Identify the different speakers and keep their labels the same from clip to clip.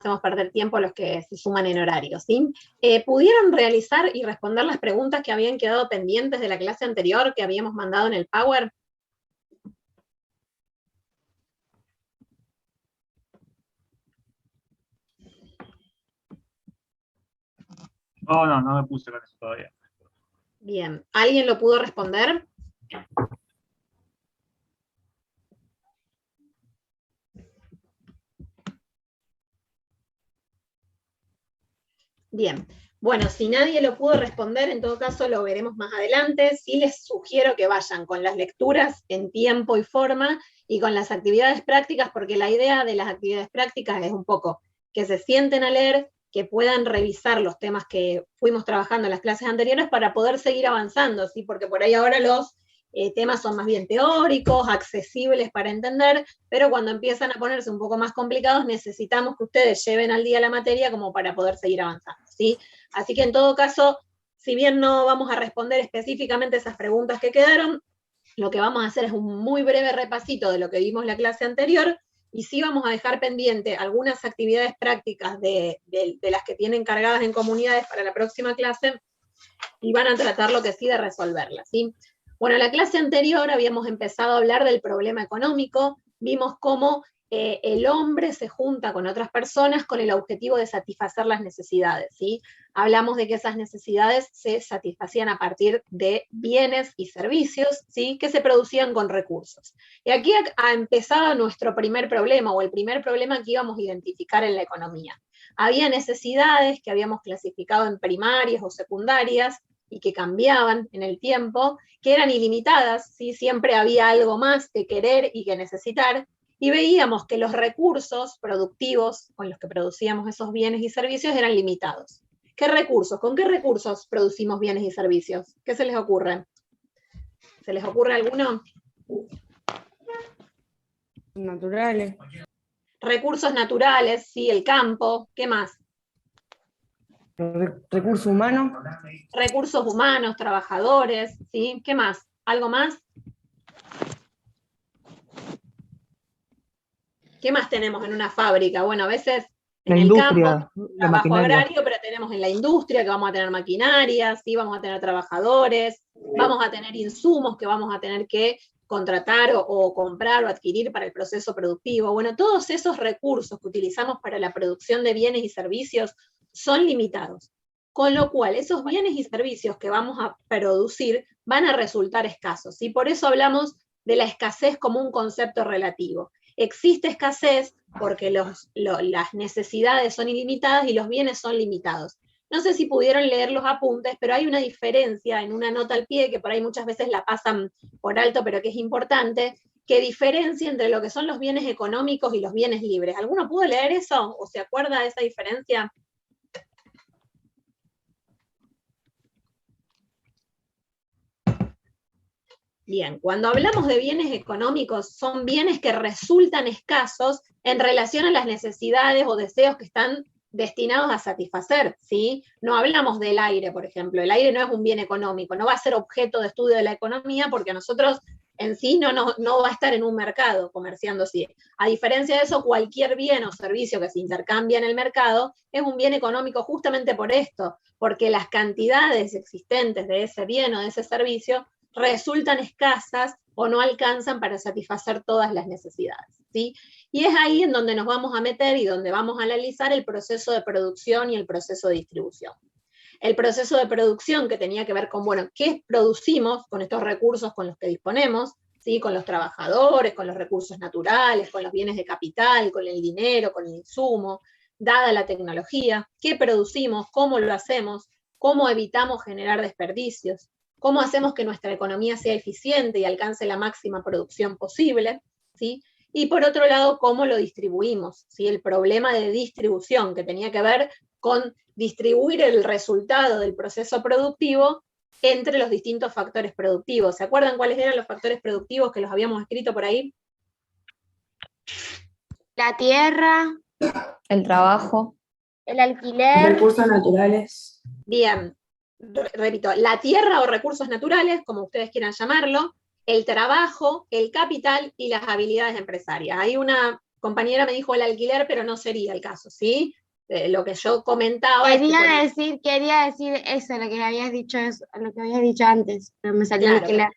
Speaker 1: hacemos perder tiempo a los que se suman en horario, ¿sí? ¿Pudieron realizar y responder las preguntas que habían quedado pendientes de la clase anterior que habíamos mandado en el Power?
Speaker 2: No me puse con eso todavía.
Speaker 1: Bien, ¿alguien lo pudo responder? Bien, bueno, si nadie lo pudo responder, en todo caso lo veremos más adelante. Sí les sugiero que vayan con las lecturas en tiempo y forma y con las actividades prácticas, porque la idea de las actividades prácticas es un poco que se sienten a leer, que puedan revisar los temas que fuimos trabajando en las clases anteriores para poder seguir avanzando, ¿sí? Porque por ahí ahora los temas son más bien teóricos, accesibles para entender, pero cuando empiezan a ponerse un poco más complicados necesitamos que ustedes lleven al día la materia como para poder seguir avanzando, ¿sí? Así que en todo caso, si bien no vamos a responder específicamente esas preguntas que quedaron, lo que vamos a hacer es un muy breve repasito de lo que vimos en la clase anterior, y sí vamos a dejar pendiente algunas actividades prácticas de las que tienen cargadas en comunidades para la próxima clase, y van a tratar lo que sí de resolverlas, ¿sí? Bueno, en la clase anterior habíamos empezado a hablar del problema económico, vimos cómo el hombre se junta con otras personas con el objetivo de satisfacer las necesidades, ¿sí? Hablamos de que esas necesidades se satisfacían a partir de bienes y servicios, ¿sí? Que se producían con recursos. Y aquí empezaba nuestro primer problema, o el primer problema que íbamos a identificar en la economía. Había necesidades que habíamos clasificado en primarias o secundarias, y que cambiaban en el tiempo, que eran ilimitadas, ¿sí? Siempre había algo más que querer y que necesitar, y veíamos que los recursos productivos con los que producíamos esos bienes y servicios eran limitados. ¿Qué recursos? ¿Con qué recursos producimos bienes y servicios? ¿Qué se les ocurre? ¿Se les ocurre alguno?
Speaker 3: Naturales.
Speaker 1: Recursos naturales, sí, el campo, ¿qué más?
Speaker 3: Recursos humanos.
Speaker 1: Recursos humanos, trabajadores, ¿sí? ¿Qué más? ¿Algo más? ¿Qué más tenemos en una fábrica? Bueno, a veces en el campo, trabajo agrario, pero tenemos en la industria que vamos a tener maquinarias, ¿sí? Vamos a tener trabajadores, vamos a tener insumos que vamos a tener que contratar o comprar o adquirir para el proceso productivo. Bueno, todos esos recursos que utilizamos para la producción de bienes y servicios son limitados. Con lo cual, esos bienes y servicios que vamos a producir van a resultar escasos. Y por eso hablamos de la escasez como un concepto relativo. Existe escasez porque las necesidades son ilimitadas y los bienes son limitados. No sé si pudieron leer los apuntes, pero hay una diferencia en una nota al pie, que por ahí muchas veces la pasan por alto, pero que es importante, que diferencia entre lo que son los bienes económicos y los bienes libres. ¿Alguno pudo leer eso o se acuerda de esa diferencia? Bien, cuando hablamos de bienes económicos, son bienes que resultan escasos en relación a las necesidades o deseos que están destinados a satisfacer, ¿sí? No hablamos del aire, por ejemplo. El aire no es un bien económico, no va a ser objeto de estudio de la economía porque nosotros en sí no va a estar en un mercado comerciando así. A diferencia de eso, cualquier bien o servicio que se intercambia en el mercado es un bien económico justamente por esto, porque las cantidades existentes de ese bien o de ese servicio resultan escasas o no alcanzan para satisfacer todas las necesidades, ¿sí? Y es ahí en donde nos vamos a meter y donde vamos a analizar el proceso de producción y el proceso de distribución. El proceso de producción que tenía que ver con, bueno, ¿qué producimos con estos recursos con los que disponemos? ¿Sí? Con los trabajadores, con los recursos naturales, con los bienes de capital, con el dinero, con el insumo, dada la tecnología, ¿qué producimos? ¿Cómo lo hacemos? ¿Cómo evitamos generar desperdicios? ¿Cómo hacemos que nuestra economía sea eficiente y alcance la máxima producción posible? ¿Sí? Y por otro lado, ¿cómo lo distribuimos? ¿Sí? El problema de distribución, que tenía que ver con distribuir el resultado del proceso productivo entre los distintos factores productivos. ¿Se acuerdan cuáles eran los factores productivos que los habíamos escrito por ahí?
Speaker 4: La tierra,
Speaker 3: El trabajo.
Speaker 4: el alquiler,
Speaker 3: Recursos naturales.
Speaker 1: Bien, repito, la tierra o recursos naturales, como ustedes quieran llamarlo, el trabajo, el capital y las habilidades empresarias. Hay una compañera me dijo el alquiler, pero no sería el caso, ¿sí? Lo que yo comentaba es que
Speaker 4: Quería decir eso, lo que habías dicho, lo que habías dicho antes, pero me salió
Speaker 1: claro,
Speaker 4: alquilar.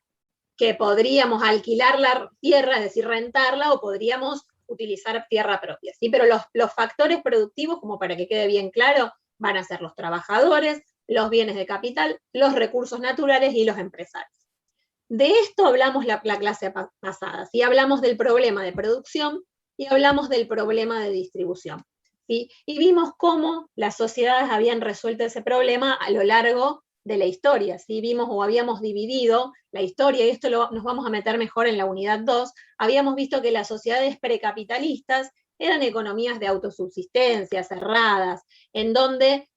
Speaker 1: que podríamos alquilar la tierra, es decir, rentarla, o podríamos utilizar tierra propia, ¿sí? Pero los factores productivos, como para que quede bien claro, van a ser los trabajadores, los bienes de capital, los recursos naturales y los empresarios. De esto hablamos la clase pasada, ¿sí? Hablamos del problema de producción y hablamos del problema de distribución, ¿sí? Y vimos cómo las sociedades habían resuelto ese problema a lo largo de la historia, ¿sí? Vimos o habíamos dividido la historia, y esto nos vamos a meter mejor en la unidad 2, habíamos visto que las sociedades precapitalistas eran economías de autosubsistencia, cerradas, en donde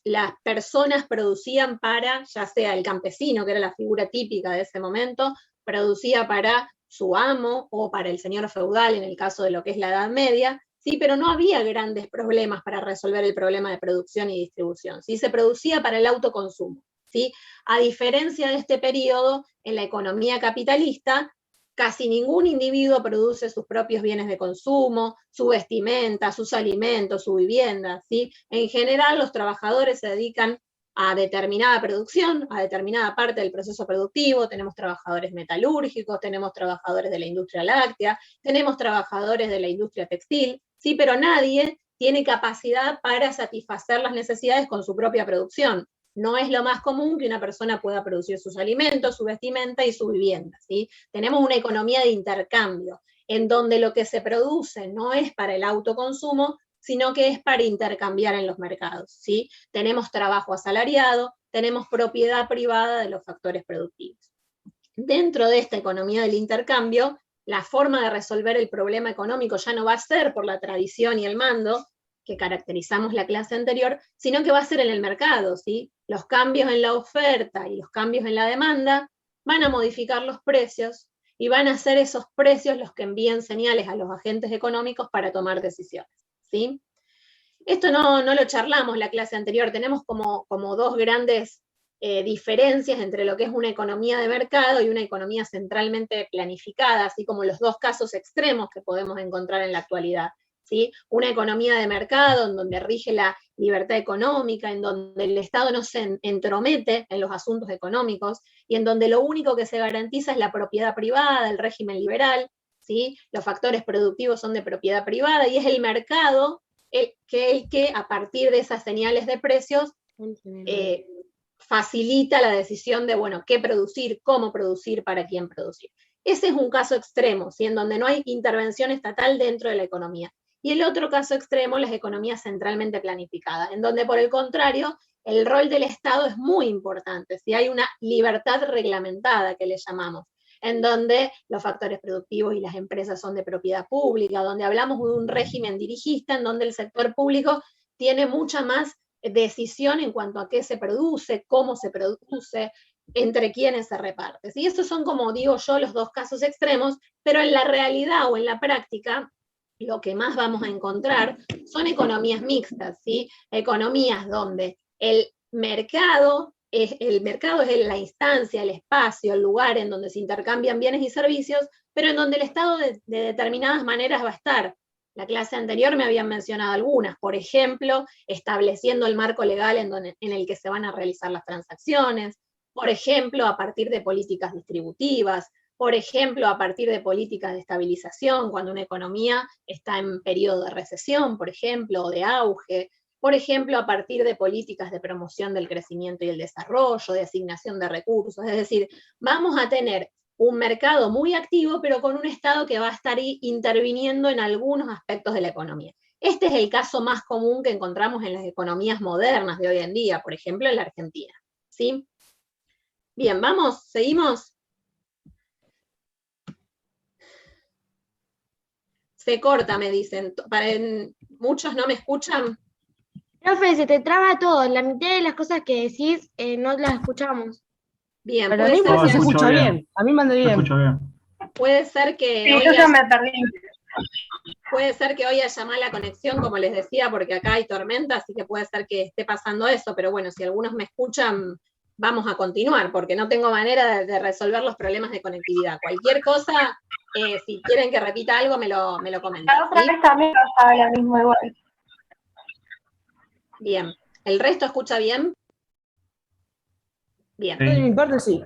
Speaker 1: las personas producían para, ya sea el campesino, que era la figura típica de ese momento, producía para su amo o para el señor feudal, en el caso de lo que es la Edad Media, ¿sí? Pero no había grandes problemas para resolver el problema de producción y distribución, ¿sí? Se producía para el autoconsumo, ¿sí? A diferencia de este periodo, en la economía capitalista, casi ningún individuo produce sus propios bienes de consumo, su vestimenta, sus alimentos, su vivienda, ¿sí? En general, los trabajadores se dedican a determinada producción, a determinada parte del proceso productivo. Tenemos trabajadores metalúrgicos, tenemos trabajadores de la industria láctea, tenemos trabajadores de la industria textil, ¿sí? Pero nadie tiene capacidad para satisfacer las necesidades con su propia producción. No es lo más común que una persona pueda producir sus alimentos, su vestimenta y su vivienda, ¿sí? Tenemos una economía de intercambio, en donde lo que se produce no es para el autoconsumo, sino que es para intercambiar en los mercados, ¿sí? Tenemos trabajo asalariado, tenemos propiedad privada de los factores productivos. Dentro de esta economía del intercambio, la forma de resolver el problema económico ya no va a ser por la tradición y el mando, que caracterizamos la clase anterior, sino que va a ser en el mercado, ¿sí? Los cambios en la oferta y los cambios en la demanda van a modificar los precios y van a ser esos precios los que envíen señales a los agentes económicos para tomar decisiones, ¿sí? Esto no lo charlamos la clase anterior, tenemos como dos grandes diferencias entre lo que es una economía de mercado y una economía centralmente planificada, así como los dos casos extremos que podemos encontrar en la actualidad, ¿sí? Una economía de mercado en donde rige la libertad económica, en donde el Estado no se entromete en los asuntos económicos y en donde lo único que se garantiza es la propiedad privada, el régimen liberal, ¿sí? Los factores productivos son de propiedad privada y es el mercado el que a partir de esas señales de precios facilita la decisión de, bueno, qué producir, cómo producir, para quién producir. Ese es un caso extremo, ¿sí? En donde no hay intervención estatal dentro de la economía. Y el otro caso extremo, las economías centralmente planificadas, en donde, por el contrario, el rol del Estado es muy importante, ¿sí? Hay una libertad reglamentada, que le llamamos, en donde los factores productivos y las empresas son de propiedad pública, donde hablamos de un régimen dirigista, en donde el sector público tiene mucha más decisión en cuanto a qué se produce, cómo se produce, entre quiénes se reparte, ¿sí? Estos son, como digo yo, los dos casos extremos, pero en la realidad o en la práctica, lo que más vamos a encontrar son economías mixtas, ¿sí? Economías donde el mercado es la instancia, el espacio, el lugar en donde se intercambian bienes y servicios, pero en donde el Estado de determinadas maneras va a estar. La clase anterior me habían mencionado algunas, por ejemplo, estableciendo el marco legal en el que se van a realizar las transacciones, por ejemplo, a partir de políticas distributivas, por ejemplo, a partir de políticas de estabilización, cuando una economía está en periodo de recesión, por ejemplo, o de auge, por ejemplo, a partir de políticas de promoción del crecimiento y el desarrollo, de asignación de recursos. Es decir, vamos a tener un mercado muy activo, pero con un Estado que va a estar interviniendo en algunos aspectos de la economía. Este es el caso más común que encontramos en las economías modernas de hoy en día, por ejemplo, en la Argentina, ¿sí? Bien, vamos, seguimos. Se corta, me dicen. Muchos no me escuchan.
Speaker 4: Profe, se te traba todo, la mitad de las cosas que decís no las escuchamos.
Speaker 1: Bien,
Speaker 3: Pero a mí
Speaker 2: No,
Speaker 3: se
Speaker 2: se
Speaker 3: escucha
Speaker 2: escucha
Speaker 3: bien.
Speaker 2: bien.
Speaker 3: A mí me anda
Speaker 2: Se
Speaker 3: bien.
Speaker 2: escucha bien.
Speaker 1: Puede ser que
Speaker 5: Sí, yo ya me perdí.
Speaker 1: Puede ser que hoy haya mala conexión, como les decía, porque acá hay tormenta, así que puede ser que esté pasando eso, pero bueno, si algunos me escuchan, vamos a continuar, porque no tengo manera de resolver los problemas de conectividad. Cualquier cosa, si quieren que repita algo, me lo comentan.
Speaker 5: La otra
Speaker 1: ¿sí?
Speaker 5: vez también pasaba lo mismo igual.
Speaker 1: Bien. ¿El resto escucha bien? Bien.
Speaker 2: Sí.
Speaker 3: De mi parte, sí.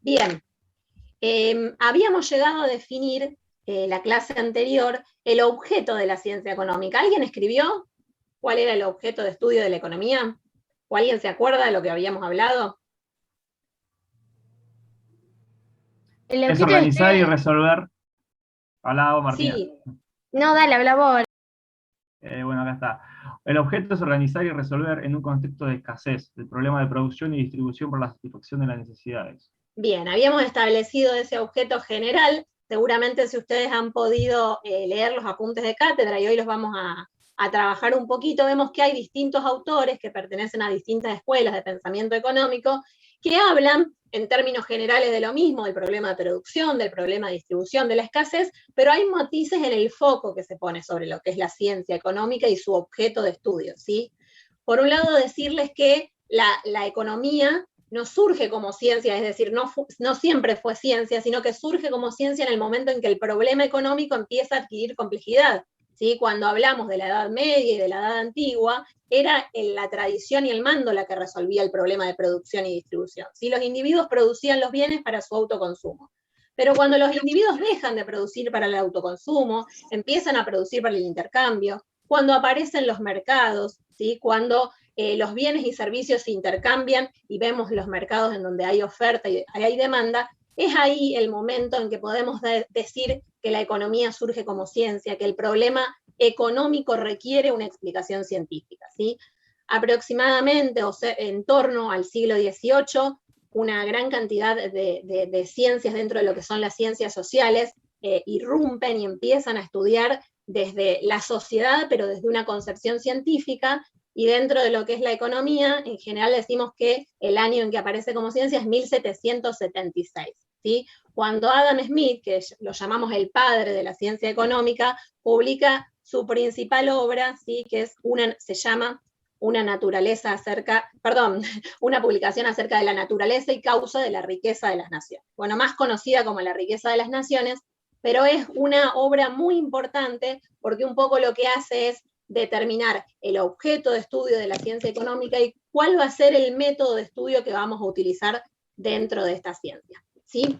Speaker 1: Bien. Habíamos llegado a definir la clase anterior el objeto de la ciencia económica. ¿Alguien escribió cuál era el objeto de estudio de la economía? ¿O alguien se acuerda de lo que habíamos hablado?
Speaker 4: El
Speaker 2: Es
Speaker 4: objeto de
Speaker 2: organizar y
Speaker 4: estudio-
Speaker 2: resolver. Hablaba Martina.
Speaker 1: Sí,
Speaker 4: No, dale, habla vos.
Speaker 2: Bueno, acá está. El objeto es organizar y resolver en un contexto de escasez el problema de producción y distribución por la satisfacción de las necesidades.
Speaker 1: bien, habíamos establecido ese objeto general. Seguramente si ustedes han podido leer los apuntes de cátedra, y hoy los vamos a trabajar un poquito, vemos que hay distintos autores que pertenecen a distintas escuelas de pensamiento económico que hablan en términos generales de lo mismo, del problema de producción, del problema de distribución, de la escasez, pero hay matices en el foco que se pone sobre lo que es la ciencia económica y su objeto de estudio, ¿sí? Por un lado, decirles que la economía no surge como ciencia, es decir, no siempre fue ciencia, sino que surge como ciencia en el momento en que el problema económico empieza a adquirir complejidad. ¿Sí? Cuando hablamos de la Edad Media y de la Edad Antigua, era la tradición y el mando la que resolvía el problema de producción y distribución. ¿Sí? Los individuos producían los bienes para su autoconsumo. Pero cuando los individuos dejan de producir para el autoconsumo, empiezan a producir para el intercambio, cuando aparecen los mercados, ¿sí? Cuando los bienes y servicios se intercambian y vemos los mercados en donde hay oferta y hay demanda, es ahí el momento en que podemos decir que la economía surge como ciencia, que el problema económico requiere una explicación científica, ¿sí? Aproximadamente, o sea, en torno al siglo XVIII, una gran cantidad de ciencias dentro de lo que son las ciencias sociales irrumpen y empiezan a estudiar desde la sociedad, pero desde una concepción científica, y dentro de lo que es la economía, en general decimos que el año en que aparece como ciencia es 1776, ¿sí? Cuando Adam Smith, que lo llamamos el padre de la ciencia económica, publica su principal obra, ¿sí? Que es se llama una publicación acerca de la naturaleza y causa de la riqueza de las naciones. Bueno, más conocida como La riqueza de las naciones, pero es una obra muy importante porque un poco lo que hace es determinar el objeto de estudio de la ciencia económica y cuál va a ser el método de estudio que vamos a utilizar dentro de esta ciencia, ¿sí?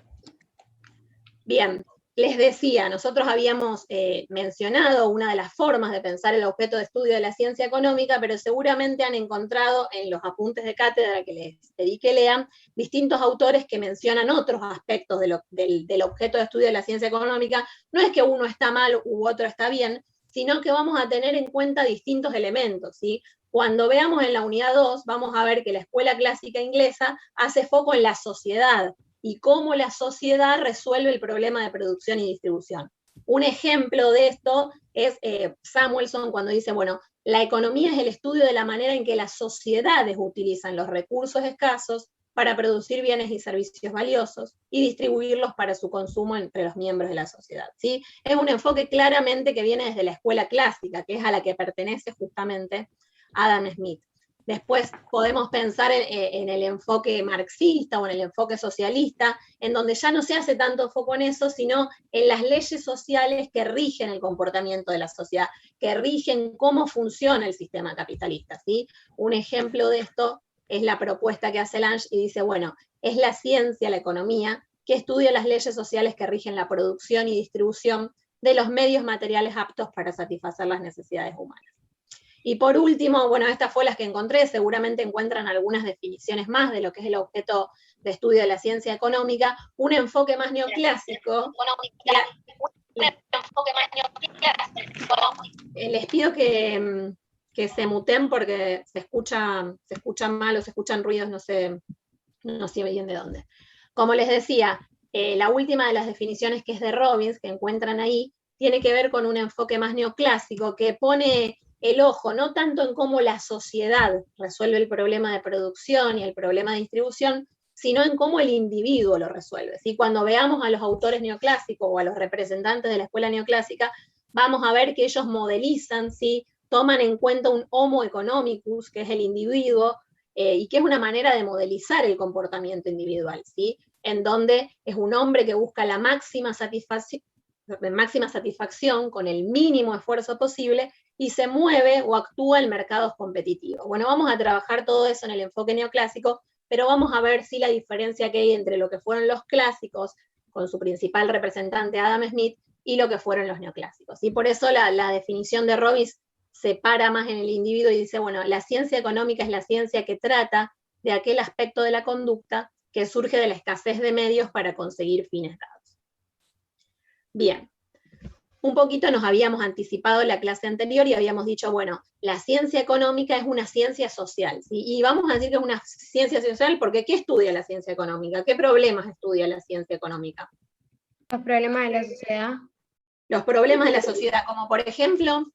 Speaker 1: Bien, les decía, nosotros habíamos mencionado una de las formas de pensar el objeto de estudio de la ciencia económica, pero seguramente han encontrado en los apuntes de cátedra que les pedí que lean, distintos autores que mencionan otros aspectos del objeto de estudio de la ciencia económica. No es que uno está mal u otro está bien, sino que vamos a tener en cuenta distintos elementos, ¿sí? Cuando veamos en la unidad 2, vamos a ver que la escuela clásica inglesa hace foco en la sociedad y cómo la sociedad resuelve el problema de producción y distribución. Un ejemplo de esto es Samuelson cuando dice, bueno, la economía es el estudio de la manera en que las sociedades utilizan los recursos escasos para producir bienes y servicios valiosos y distribuirlos para su consumo entre los miembros de la sociedad, ¿sí? Es un enfoque claramente que viene desde la escuela clásica, que es a la que pertenece justamente Adam Smith. Después podemos pensar en el enfoque marxista o en el enfoque socialista, en donde ya no se hace tanto foco en eso, sino en las leyes sociales que rigen el comportamiento de la sociedad, que rigen cómo funciona el sistema capitalista, ¿sí? Un ejemplo de esto es la propuesta que hace Lange y dice, bueno, es la ciencia, la economía, que estudia las leyes sociales que rigen la producción y distribución de los medios materiales aptos para satisfacer las necesidades humanas. Y por último, bueno, estas fue las que encontré, seguramente encuentran algunas definiciones más de lo que es el objeto de estudio de la ciencia económica, un enfoque más neoclásico. Les pido que se muten porque se escucha mal o se escuchan ruidos, no sé bien de dónde. Como les decía, la última de las definiciones, que es de Robbins, que encuentran ahí, tiene que ver con un enfoque más neoclásico, que pone el ojo no tanto en cómo la sociedad resuelve el problema de producción y el problema de distribución, sino en cómo el individuo lo resuelve, ¿sí? Cuando veamos a los autores neoclásicos o a los representantes de la escuela neoclásica, vamos a ver que ellos modelizan, ¿sí?, toman en cuenta un homo economicus, que es el individuo, y que es una manera de modelizar el comportamiento individual, ¿sí? En donde es un hombre que busca la máxima satisfacción con el mínimo esfuerzo posible y se mueve o actúa en mercados competitivos. Bueno, vamos a trabajar todo eso en el enfoque neoclásico, pero vamos a ver si la diferencia que hay entre lo que fueron los clásicos, con su principal representante Adam Smith, y lo que fueron los neoclásicos. Y por eso la definición de Robbins se para más en el individuo y dice, bueno, la ciencia económica es la ciencia que trata de aquel aspecto de la conducta que surge de la escasez de medios para conseguir fines dados. Bien, un poquito nos habíamos anticipado en la clase anterior y habíamos dicho, bueno, la ciencia económica es una ciencia social, ¿sí? Y vamos a decir que es una ciencia social porque ¿qué estudia la ciencia económica? ¿Qué problemas estudia la ciencia económica?
Speaker 4: Los problemas de la sociedad.
Speaker 1: Los problemas de la sociedad, como por ejemplo...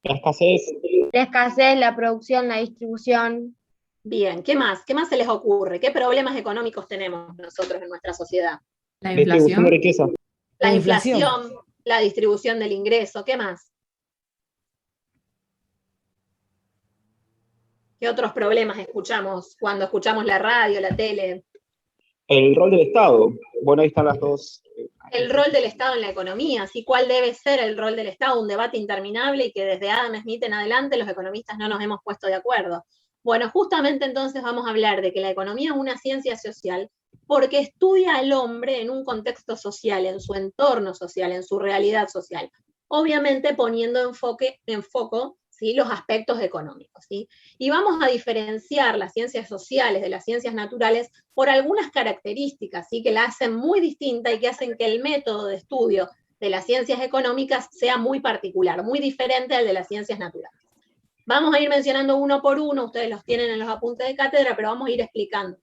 Speaker 6: La escasez.
Speaker 4: La escasez, la producción, la distribución.
Speaker 1: Bien, ¿qué más? ¿Qué más se les ocurre? ¿Qué problemas económicos tenemos nosotros en nuestra sociedad?
Speaker 3: La
Speaker 6: Distribución de
Speaker 3: inflación.
Speaker 6: riqueza.
Speaker 1: La
Speaker 3: La
Speaker 1: inflación,
Speaker 3: inflación.
Speaker 1: la distribución del ingreso, ¿qué más? ¿Qué otros problemas escuchamos cuando escuchamos la radio, la tele?
Speaker 6: El rol del Estado. Bueno, ahí están las dos.
Speaker 1: El rol del Estado en la economía, ¿sí? ¿Cuál debe ser el rol del Estado? Un debate interminable y que desde Adam Smith en adelante los economistas no nos hemos puesto de acuerdo. Bueno, justamente entonces vamos a hablar de que la economía es una ciencia social porque estudia al hombre en un contexto social, en su entorno social, en su realidad social. Obviamente poniendo en foco, ¿sí?, los aspectos económicos, ¿sí? Y vamos a diferenciar las ciencias sociales de las ciencias naturales por algunas características, ¿sí?, que la hacen muy distinta y que hacen que el método de estudio de las ciencias económicas sea muy particular, muy diferente al de las ciencias naturales. Vamos a ir mencionando uno por uno, ustedes los tienen en los apuntes de cátedra, pero vamos a ir explicando.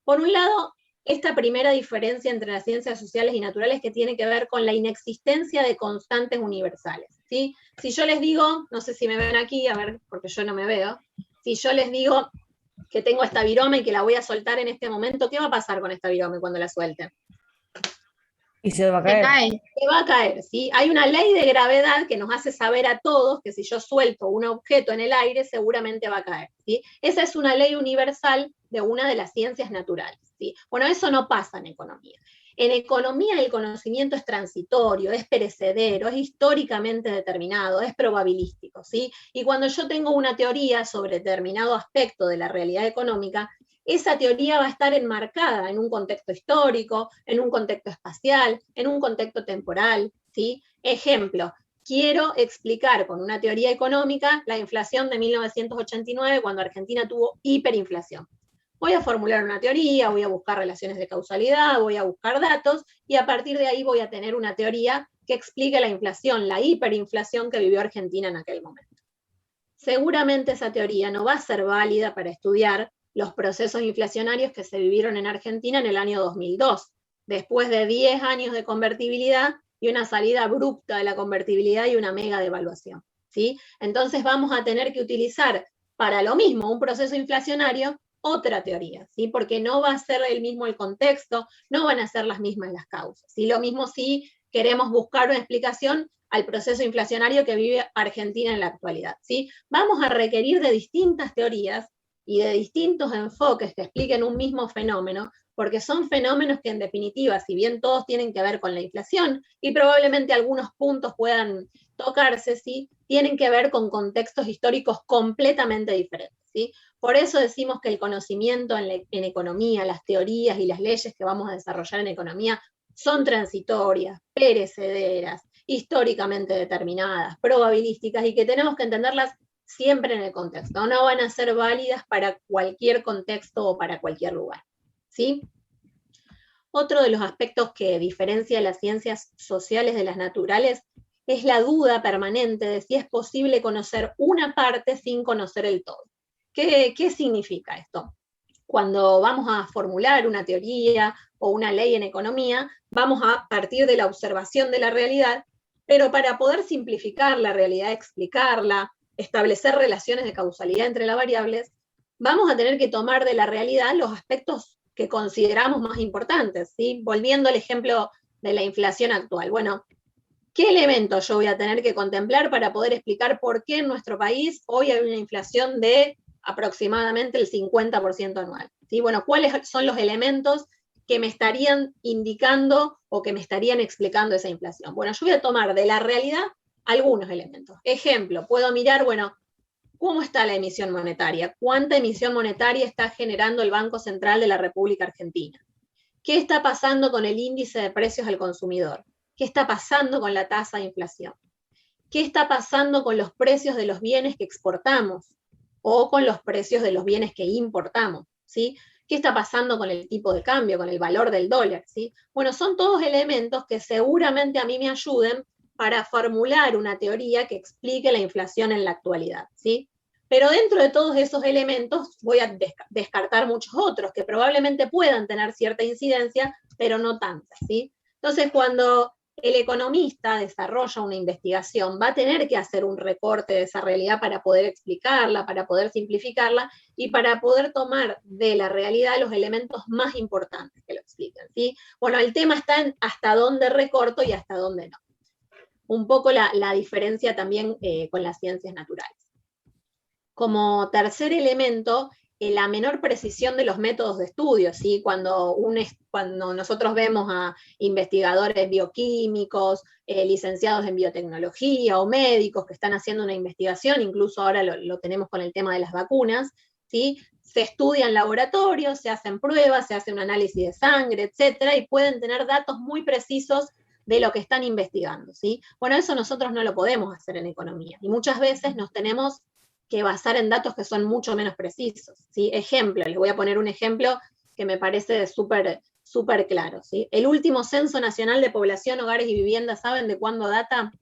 Speaker 1: Por un lado, esta primera diferencia entre las ciencias sociales y naturales que tiene que ver con la inexistencia de constantes universales, ¿sí? Si yo les digo, no sé si me ven aquí, a ver, porque yo no me veo, si yo les digo que tengo esta virome y que la voy a soltar en este momento, ¿qué va a pasar con esta virome cuando la suelte?
Speaker 3: Y se va a
Speaker 4: Se
Speaker 3: caer.
Speaker 4: cae.
Speaker 1: Se va a caer, ¿sí? Hay una ley de gravedad que nos hace saber a todos que si yo suelto un objeto en el aire, seguramente va a caer, ¿sí? Esa es una ley universal de una de las ciencias naturales, ¿sí? Bueno, eso no pasa en economía. En economía el conocimiento es transitorio, es perecedero, es históricamente determinado, es probabilístico, ¿sí? Y cuando yo tengo una teoría sobre determinado aspecto de la realidad económica, esa teoría va a estar enmarcada en un contexto histórico, en un contexto espacial, en un contexto temporal, ¿sí? Ejemplo, quiero explicar con una teoría económica la inflación de 1989 cuando Argentina tuvo hiperinflación. Voy a formular una teoría, voy a buscar relaciones de causalidad, voy a buscar datos, y a partir de ahí voy a tener una teoría que explique la inflación, la hiperinflación que vivió Argentina en aquel momento. Seguramente esa teoría no va a ser válida para estudiar los procesos inflacionarios que se vivieron en Argentina en el año 2002, después de 10 años de convertibilidad y una salida abrupta de la convertibilidad y una mega devaluación, ¿sí? Entonces vamos a tener que utilizar para lo mismo un proceso inflacionario otra teoría, ¿sí? Porque no va a ser el mismo el contexto, no van a ser las mismas las causas, ¿sí? Lo mismo si queremos buscar una explicación al proceso inflacionario que vive Argentina en la actualidad, ¿sí? Vamos a requerir de distintas teorías y de distintos enfoques que expliquen un mismo fenómeno, porque son fenómenos que en definitiva, si bien todos tienen que ver con la inflación, y probablemente algunos puntos puedan tocarse, ¿sí?, tienen que ver con contextos históricos completamente diferentes, ¿sí? Por eso decimos que el conocimiento en economía, las teorías y las leyes que vamos a desarrollar en economía son transitorias, perecederas, históricamente determinadas, probabilísticas, y que tenemos que entenderlas siempre en el contexto, no van a ser válidas para cualquier contexto o para cualquier lugar, ¿sí? Otro de los aspectos que diferencia las ciencias sociales de las naturales es la duda permanente de si es posible conocer una parte sin conocer el todo. ¿Qué significa esto? Cuando vamos a formular una teoría o una ley en economía, vamos a partir de la observación de la realidad, pero para poder simplificar la realidad, explicarla, establecer relaciones de causalidad entre las variables, vamos a tener que tomar de la realidad los aspectos que consideramos más importantes, ¿sí? Volviendo al ejemplo de la inflación actual. Bueno, ¿Qué elementos yo voy a tener que contemplar para poder explicar por qué en nuestro país hoy hay una inflación de aproximadamente el 50% anual? ¿Sí? Bueno, ¿cuáles son los elementos que me estarían indicando o que me estarían explicando esa inflación? Bueno, yo voy a tomar de la realidad algunos elementos. Ejemplo, puedo mirar, bueno, ¿cómo está la emisión monetaria? ¿Cuánta emisión monetaria está generando el Banco Central de la República Argentina? ¿Qué está pasando con el índice de precios al consumidor? ¿Qué está pasando con la tasa de inflación? ¿Qué está pasando con los precios de los bienes que exportamos o con los precios de los bienes que importamos? ¿Sí? ¿Qué está pasando con el tipo de cambio, con el valor del dólar? ¿Sí? Bueno, son todos elementos que seguramente a mí me ayuden para formular una teoría que explique la inflación en la actualidad, ¿sí? Pero dentro de todos esos elementos voy a descartar muchos otros que probablemente puedan tener cierta incidencia, pero no tanta, ¿sí? Entonces, cuando el economista desarrolla una investigación, va a tener que hacer un recorte de esa realidad para poder explicarla, para poder simplificarla y para poder tomar de la realidad los elementos más importantes que lo expliquen, ¿sí? Bueno, el tema está en hasta dónde recorto y hasta dónde no. Un poco la diferencia también con las ciencias naturales. Como tercer elemento, la menor precisión de los métodos de estudio, ¿sí? Cuando nosotros vemos a investigadores bioquímicos, licenciados en biotecnología o médicos que están haciendo una investigación, incluso ahora lo tenemos con el tema de las vacunas, ¿sí? Se estudia en laboratorio, se hacen pruebas, se hace un análisis de sangre, etcétera, y pueden tener datos muy precisos de lo que están investigando, ¿sí? Bueno, eso nosotros no lo podemos hacer en economía, y muchas veces nos tenemos que basar en datos que son mucho menos precisos, ¿sí? Ejemplo, les voy a poner un ejemplo que me parece súper claro, ¿sí? El último Censo Nacional de Población, Hogares y Viviendas, ¿saben de cuándo data?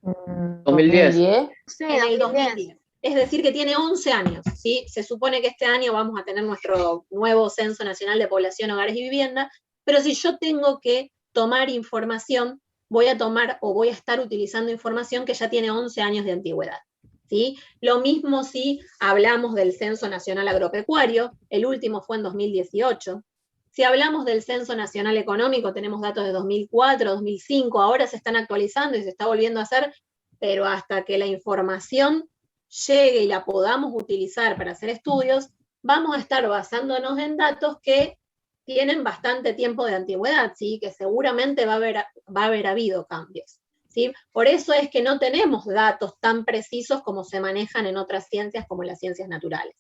Speaker 7: 2010.
Speaker 4: Sí,
Speaker 1: En el
Speaker 4: 2010.
Speaker 1: 2010. Es decir, que tiene 11 años, ¿sí? Se supone que este año vamos a tener nuestro nuevo Censo Nacional de Población, Hogares y Vivienda, pero si yo tengo que tomar información, voy a estar utilizando información que ya tiene 11 años de antigüedad, ¿sí? Lo mismo si hablamos del Censo Nacional Agropecuario, el último fue en 2018. Si hablamos del Censo Nacional Económico, tenemos datos de 2004, 2005, ahora se están actualizando y se está volviendo a hacer, pero hasta que la información llegue y la podamos utilizar para hacer estudios, vamos a estar basándonos en datos que tienen bastante tiempo de antigüedad, ¿sí? Que seguramente va a haber habido cambios, ¿sí? Por eso es que no tenemos datos tan precisos como se manejan en otras ciencias como las ciencias naturales.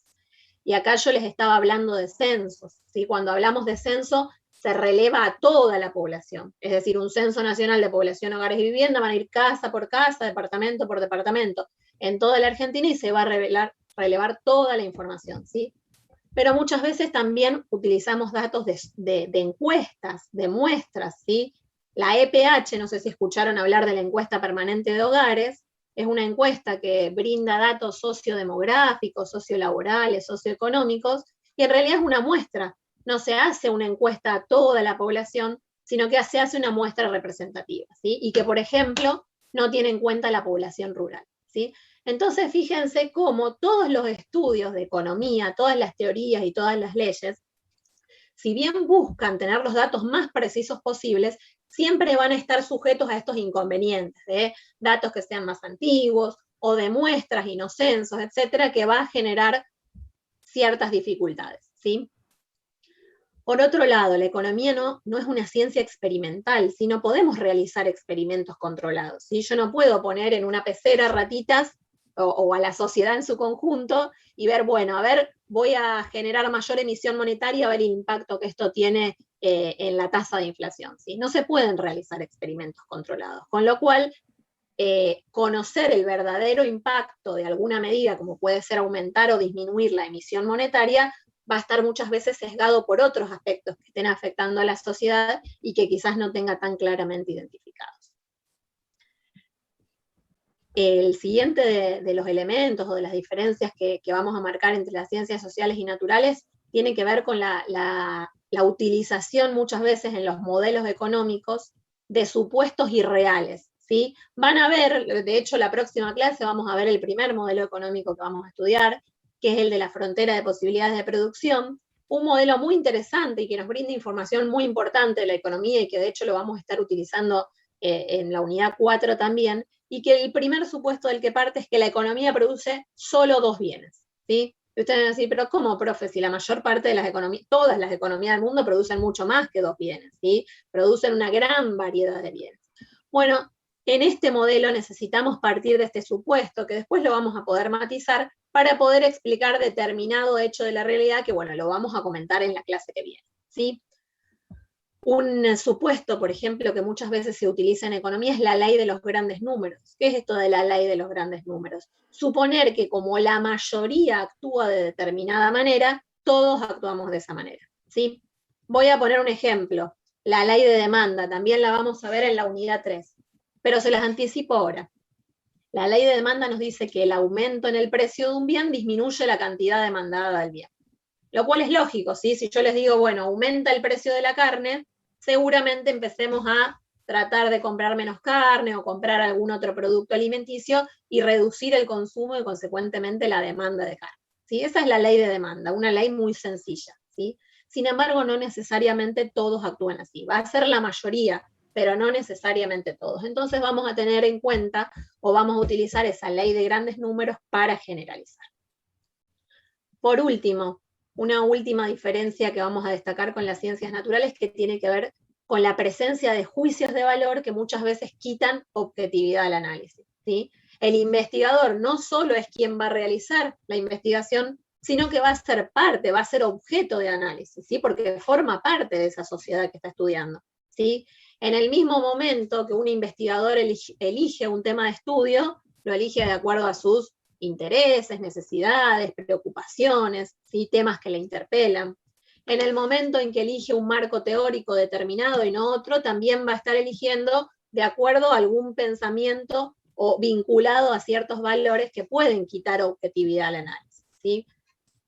Speaker 1: Y acá yo les estaba hablando de censos, ¿sí? Cuando hablamos de censo, se releva a toda la población, es decir, un censo nacional de población, hogares y vivienda, van a ir casa por casa, departamento por departamento, en toda la Argentina y se va a relevar toda la información, ¿sí? Pero muchas veces también utilizamos datos de encuestas, de muestras, ¿sí? La EPH, no sé si escucharon hablar de la encuesta permanente de hogares, es una encuesta que brinda datos sociodemográficos, sociolaborales, socioeconómicos, y en realidad es una muestra. No se hace una encuesta a toda la población, sino que se hace una muestra representativa, ¿sí? Y que, por ejemplo, no tiene en cuenta la población rural, ¿sí? Entonces, fíjense cómo todos los estudios de economía, todas las teorías y todas las leyes, si bien buscan tener los datos más precisos posibles, siempre van a estar sujetos a estos inconvenientes de datos que sean más antiguos o de muestras y no censos, etcétera, que va a generar ciertas dificultades, ¿sí? Por otro lado, la economía no es una ciencia experimental, si no podemos realizar experimentos controlados, ¿sí? Yo no puedo poner en una pecera ratitas o a la sociedad en su conjunto y ver, bueno, a ver, voy a generar mayor emisión monetaria, a ver el impacto que esto tiene en la tasa de inflación, ¿sí? No se pueden realizar experimentos controlados, con lo cual conocer el verdadero impacto de alguna medida, como puede ser aumentar o disminuir la emisión monetaria, va a estar muchas veces sesgado por otros aspectos que estén afectando a la sociedad y que quizás no tenga tan claramente identificados. El siguiente de los elementos o de las diferencias que vamos a marcar entre las ciencias sociales y naturales tiene que ver con la utilización muchas veces en los modelos económicos de supuestos irreales, ¿sí? Van a ver, de hecho la próxima clase vamos a ver el primer modelo económico que vamos a estudiar, que es el de la frontera de posibilidades de producción, un modelo muy interesante y que nos brinda información muy importante de la economía y que de hecho lo vamos a estar utilizando en la unidad 4 también, y que el primer supuesto del que parte es que la economía produce solo 2 bienes, ¿sí? Y ustedes van a decir, pero ¿cómo, profe? Si la mayor parte de las economías, todas las economías del mundo producen mucho más que 2 bienes, ¿sí? Producen una gran variedad de bienes. Bueno, en este modelo necesitamos partir de este supuesto, que después lo vamos a poder matizar, para poder explicar determinado hecho de la realidad, que bueno, lo vamos a comentar en la clase que viene, ¿sí? Un supuesto, por ejemplo, que muchas veces se utiliza en economía es la ley de los grandes números. ¿Qué es esto de la ley de los grandes números? Suponer que como la mayoría actúa de determinada manera, todos actuamos de esa manera, ¿sí? Voy a poner un ejemplo. La ley de demanda, también la vamos a ver en la unidad 3, pero se las anticipo ahora. La ley de demanda nos dice que el aumento en el precio de un bien disminuye la cantidad demandada del bien. Lo cual es lógico, ¿sí? Si yo les digo, bueno, aumenta el precio de la carne, seguramente empecemos a tratar de comprar menos carne o comprar algún otro producto alimenticio y reducir el consumo y consecuentemente la demanda de carne, ¿sí? Esa es la ley de demanda, una ley muy sencilla, ¿sí? Sin embargo, no necesariamente todos actúan así. Va a ser la mayoría, pero no necesariamente todos. Entonces vamos a tener en cuenta o vamos a utilizar esa ley de grandes números para generalizar. Por último, una última diferencia que vamos a destacar con las ciencias naturales, que tiene que ver con la presencia de juicios de valor que muchas veces quitan objetividad al análisis, ¿sí? El investigador no solo es quien va a realizar la investigación, sino que va a ser parte, va a ser objeto de análisis, ¿sí? Porque forma parte de esa sociedad que está estudiando, ¿sí? En el mismo momento que un investigador elige un tema de estudio, lo elige de acuerdo a sus intereses, necesidades, preocupaciones, ¿sí? Temas que le interpelan. En el momento en que elige un marco teórico determinado y no otro, también va a estar eligiendo de acuerdo a algún pensamiento o vinculado a ciertos valores que pueden quitar objetividad al análisis, ¿sí?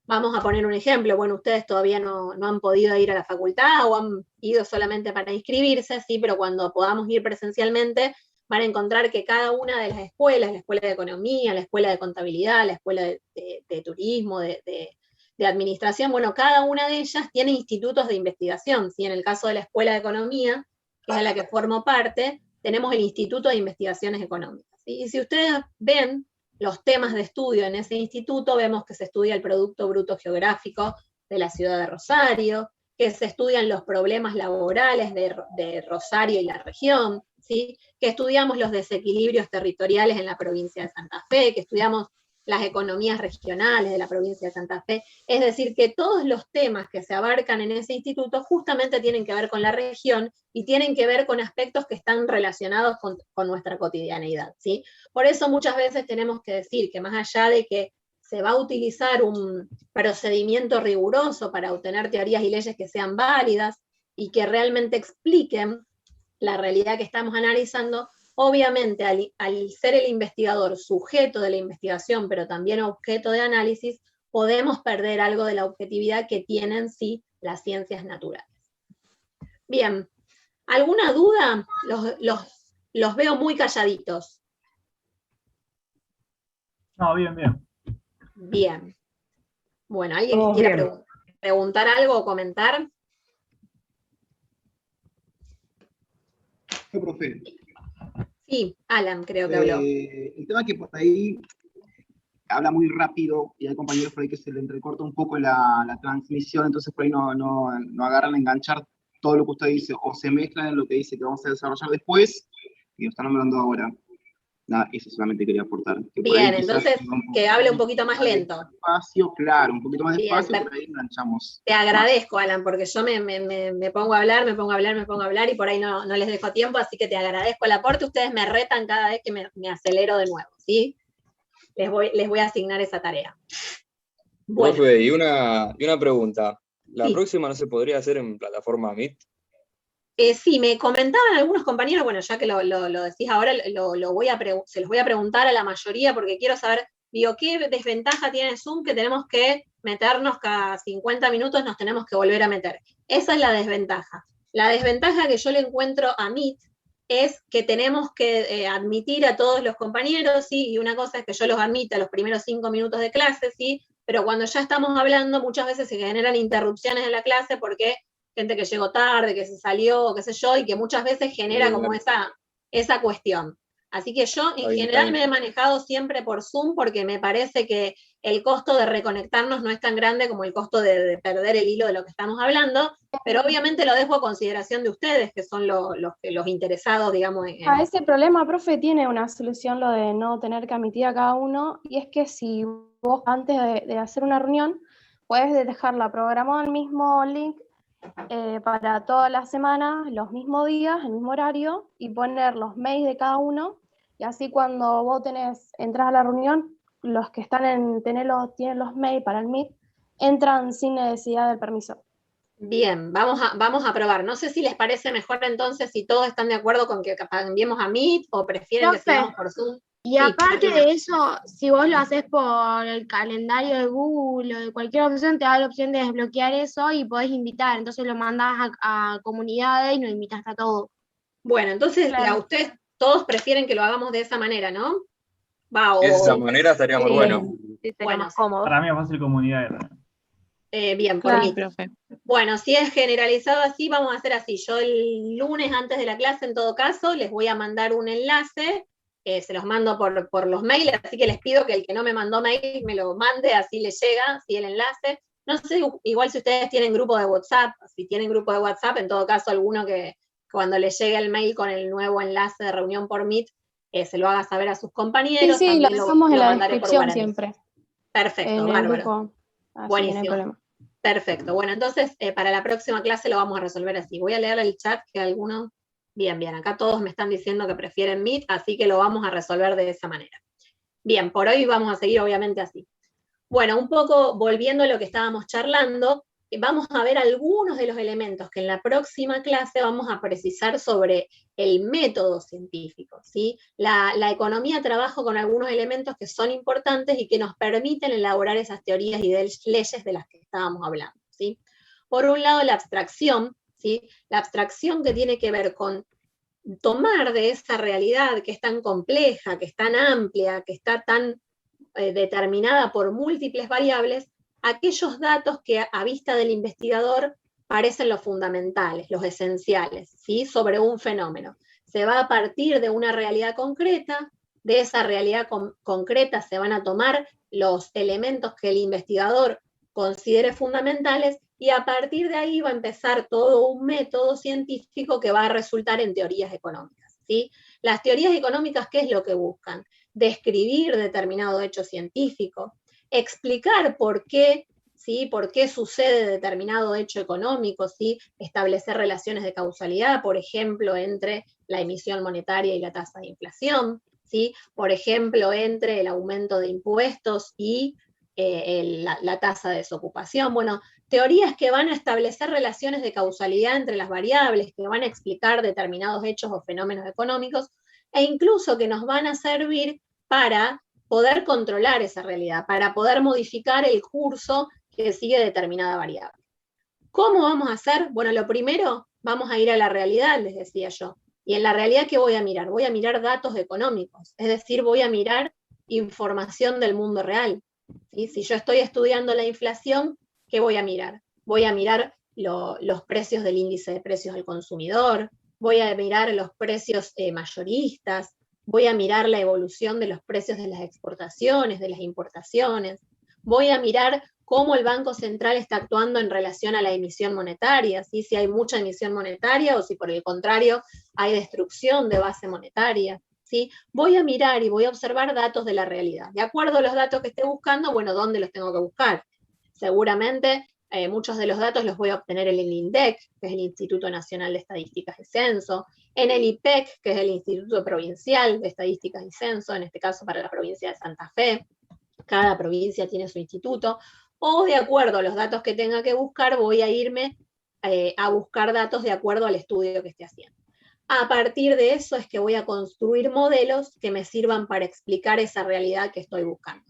Speaker 1: Vamos a poner un ejemplo. Bueno, ustedes todavía no han podido ir a la facultad o han ido solamente para inscribirse, ¿sí? Pero cuando podamos ir presencialmente, van a encontrar que cada una de las escuelas, la escuela de economía, la escuela de contabilidad, la escuela de turismo, de administración, bueno, cada una de ellas tiene institutos de investigación, ¿sí? En el caso de la escuela de economía, que es de la que formo parte, tenemos el Instituto de Investigaciones Económicas, ¿sí? Y si ustedes ven los temas de estudio en ese instituto, vemos que se estudia el Producto Bruto Geográfico de la ciudad de Rosario, que se estudian los problemas laborales de Rosario y la región, ¿sí? Que estudiamos los desequilibrios territoriales en la provincia de Santa Fe, que estudiamos las economías regionales de la provincia de Santa Fe. Es decir, que todos los temas que se abarcan en ese instituto justamente tienen que ver con la región y tienen que ver con aspectos que están relacionados con nuestra cotidianeidad, ¿sí? Por eso muchas veces tenemos que decir que más allá de que se va a utilizar un procedimiento riguroso para obtener teorías y leyes que sean válidas y que realmente expliquen la realidad que estamos analizando, obviamente al ser el investigador sujeto de la investigación, pero también objeto de análisis, podemos perder algo de la objetividad que tienen sí las ciencias naturales. Bien, ¿alguna duda? Los veo muy calladitos.
Speaker 2: No, bien, bien.
Speaker 1: Bien. Bueno, ¿alguien quiera preguntar algo o comentar?
Speaker 7: Sí, profe.
Speaker 1: Sí, Alan creo que habló.
Speaker 7: El tema que por ahí habla muy rápido y hay compañeros por ahí que se le entrecorta un poco la transmisión, entonces por ahí no agarran a enganchar todo lo que usted dice, o se mezclan en lo que dice que vamos a desarrollar después, y lo están hablando ahora. Nada, eso solamente quería aportar.
Speaker 1: Bien, entonces que hable un poquito más lento.
Speaker 7: Despacio, claro, un poquito más
Speaker 1: Bien,
Speaker 7: despacio, por ahí enganchamos.
Speaker 1: Te agradezco, Alan, porque yo me pongo a hablar, y por ahí no les dejo tiempo, así que te agradezco el aporte. Ustedes me retan cada vez que me acelero de nuevo, ¿sí? Les voy a asignar esa tarea. Bueno.
Speaker 8: Profe, y una pregunta. ¿La
Speaker 1: Sí.
Speaker 8: próxima no se podría hacer en plataforma Meet?
Speaker 1: Sí, me comentaban algunos compañeros, bueno, ya que lo decís ahora, se los voy a preguntar a la mayoría, porque quiero saber, digo, ¿qué desventaja tiene Zoom que tenemos que meternos cada 50 minutos, nos tenemos que volver a meter? Esa es la desventaja. La desventaja que yo le encuentro a Meet es que tenemos que admitir a todos los compañeros, ¿sí? Y una cosa es que yo los admita los primeros 5 minutos de clase, ¿sí? pero cuando ya estamos hablando, muchas veces se generan interrupciones en la clase porque gente que llegó tarde, que se salió, qué sé yo, y que muchas veces genera como esa cuestión. Así que yo en general me he manejado siempre por Zoom porque me parece que el costo de reconectarnos no es tan grande como el costo de perder el hilo de lo que estamos hablando, pero obviamente lo dejo a consideración de ustedes, que son los interesados, digamos.
Speaker 5: A ese problema, profe, tiene una solución lo de no tener que admitir a cada uno, y es que si vos antes de hacer una reunión, puedes dejarla programada el mismo link para todas las semanas, los mismos días, el mismo horario, y poner los mails de cada uno, y así cuando vos entras a la reunión, los que están tienen los mails para el Meet, entran sin necesidad del permiso.
Speaker 1: Bien, vamos a probar. No sé si les parece mejor entonces, si todos están de acuerdo con que enviemos a Meet, o prefieren que sigamos por Zoom.
Speaker 4: Y aparte de eso, si vos lo haces por el calendario de Google o de cualquier opción, te da la opción de desbloquear eso y podés invitar. Entonces lo mandás a comunidades y nos invitaste a todos.
Speaker 1: Bueno, entonces
Speaker 5: Claro.
Speaker 1: ustedes todos prefieren que lo hagamos de esa manera, ¿no?
Speaker 8: De esa manera estaría muy bueno.
Speaker 3: Sí, sería
Speaker 1: Bueno,
Speaker 3: más cómodo.
Speaker 2: Para mí es fácil comunidad.
Speaker 1: Bien, por
Speaker 5: Claro,
Speaker 1: mí.
Speaker 3: Profe.
Speaker 1: Bueno, si es generalizado así, vamos a hacer así. Yo el lunes antes de la clase, en todo caso, les voy a mandar un enlace, se los mando por los mails, así que les pido que el que no me mandó mail me lo mande, así les llega, ¿sí? El enlace. No sé, igual si ustedes tienen grupo de WhatsApp, si tienen grupo de WhatsApp, en todo caso alguno que cuando les llegue el mail con el nuevo enlace de reunión por Meet, se lo haga saber a sus compañeros.
Speaker 5: Sí, lo
Speaker 1: también
Speaker 5: dejamos en la
Speaker 1: mandaré por
Speaker 5: descripción
Speaker 1: WhatsApp.
Speaker 5: siempre.
Speaker 1: Perfecto,
Speaker 5: En el
Speaker 1: bárbaro.
Speaker 5: grupo. Así
Speaker 1: Buenísimo.
Speaker 5: que no hay problema.
Speaker 1: Perfecto, bueno, entonces para la próxima clase lo vamos a resolver así. Voy a leer el chat que algunos, bien, acá todos me están diciendo que prefieren Meet, así que lo vamos a resolver de esa manera. Bien, por hoy vamos a seguir obviamente así. Bueno, un poco volviendo a lo que estábamos charlando, vamos a ver algunos de los elementos que en la próxima clase vamos a precisar sobre el método científico, ¿sí? La economía trabaja con algunos elementos que son importantes y que nos permiten elaborar esas teorías y leyes de las que estábamos hablando, ¿sí? Por un lado, la abstracción, ¿sí? La abstracción que tiene que ver con tomar de esa realidad que es tan compleja, que es tan amplia, que está tan determinada por múltiples variables, aquellos datos que a vista del investigador parecen los fundamentales, los esenciales, ¿sí? Sobre un fenómeno. Se va a partir de una realidad concreta, de esa realidad concreta se van a tomar los elementos que el investigador considere fundamentales, y a partir de ahí va a empezar todo un método científico que va a resultar en teorías económicas, ¿sí? Las teorías económicas, ¿qué es lo que buscan? Describir determinado hecho científico, explicar por qué, ¿sí? Por qué sucede determinado hecho económico, ¿sí? Establecer relaciones de causalidad, por ejemplo, entre la emisión monetaria y la tasa de inflación, ¿sí? Por ejemplo, entre el aumento de impuestos y la tasa de desocupación. Bueno, teorías que van a establecer relaciones de causalidad entre las variables, que van a explicar determinados hechos o fenómenos económicos, e incluso que nos van a servir para poder controlar esa realidad, para poder modificar el curso que sigue determinada variable. ¿Cómo vamos a hacer? Bueno, lo primero, vamos a ir a la realidad, les decía yo. Y en la realidad, ¿qué voy a mirar? Voy a mirar datos económicos, es decir, voy a mirar información del mundo real, ¿sí? Si yo estoy estudiando la inflación, ¿qué voy a mirar? Voy a mirar los precios del índice de precios al consumidor, voy a mirar los precios mayoristas, voy a mirar la evolución de los precios de las exportaciones, de las importaciones, voy a mirar cómo el Banco Central está actuando en relación a la emisión monetaria, ¿sí? Si hay mucha emisión monetaria o si por el contrario hay destrucción de base monetaria, ¿sí? Voy a mirar y voy a observar datos de la realidad. De acuerdo a los datos que esté buscando, bueno, ¿dónde los tengo que buscar? Seguramente muchos de los datos los voy a obtener en el INDEC, que es el Instituto Nacional de Estadísticas y Censo, en el IPEC, que es el Instituto Provincial de Estadísticas y Censo, en este caso para la provincia de Santa Fe. Cada provincia tiene su instituto, o de acuerdo a los datos que tenga que buscar, voy a irme a buscar datos de acuerdo al estudio que esté haciendo. A partir de eso es que voy a construir modelos que me sirvan para explicar esa realidad que estoy buscando.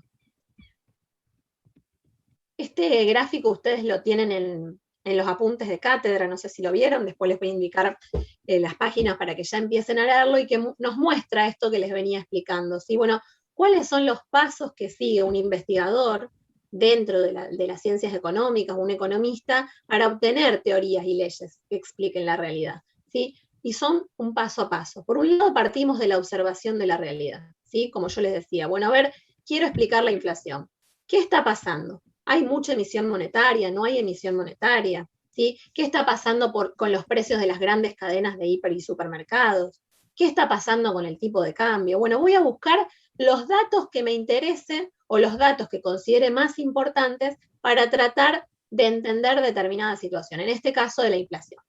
Speaker 1: Este gráfico ustedes lo tienen en los apuntes de cátedra, no sé si lo vieron, después les voy a indicar las páginas para que ya empiecen a leerlo, y que nos muestra esto que les venía explicando, ¿sí? Bueno, ¿cuáles son los pasos que sigue un investigador dentro de las ciencias económicas, un economista, para obtener teorías y leyes que expliquen la realidad, ¿sí? Y son un paso a paso. Por un lado partimos de la observación de la realidad, ¿sí? Como yo les decía, bueno, a ver, quiero explicar la inflación. ¿Qué está pasando? ¿Hay mucha emisión monetaria? ¿No hay emisión monetaria? ¿Sí? ¿Qué está pasando con los precios de las grandes cadenas de hiper y supermercados? ¿Qué está pasando con el tipo de cambio? Bueno, voy a buscar los datos que me interesen o los datos que considere más importantes para tratar de entender determinada situación, en este caso de la inflación.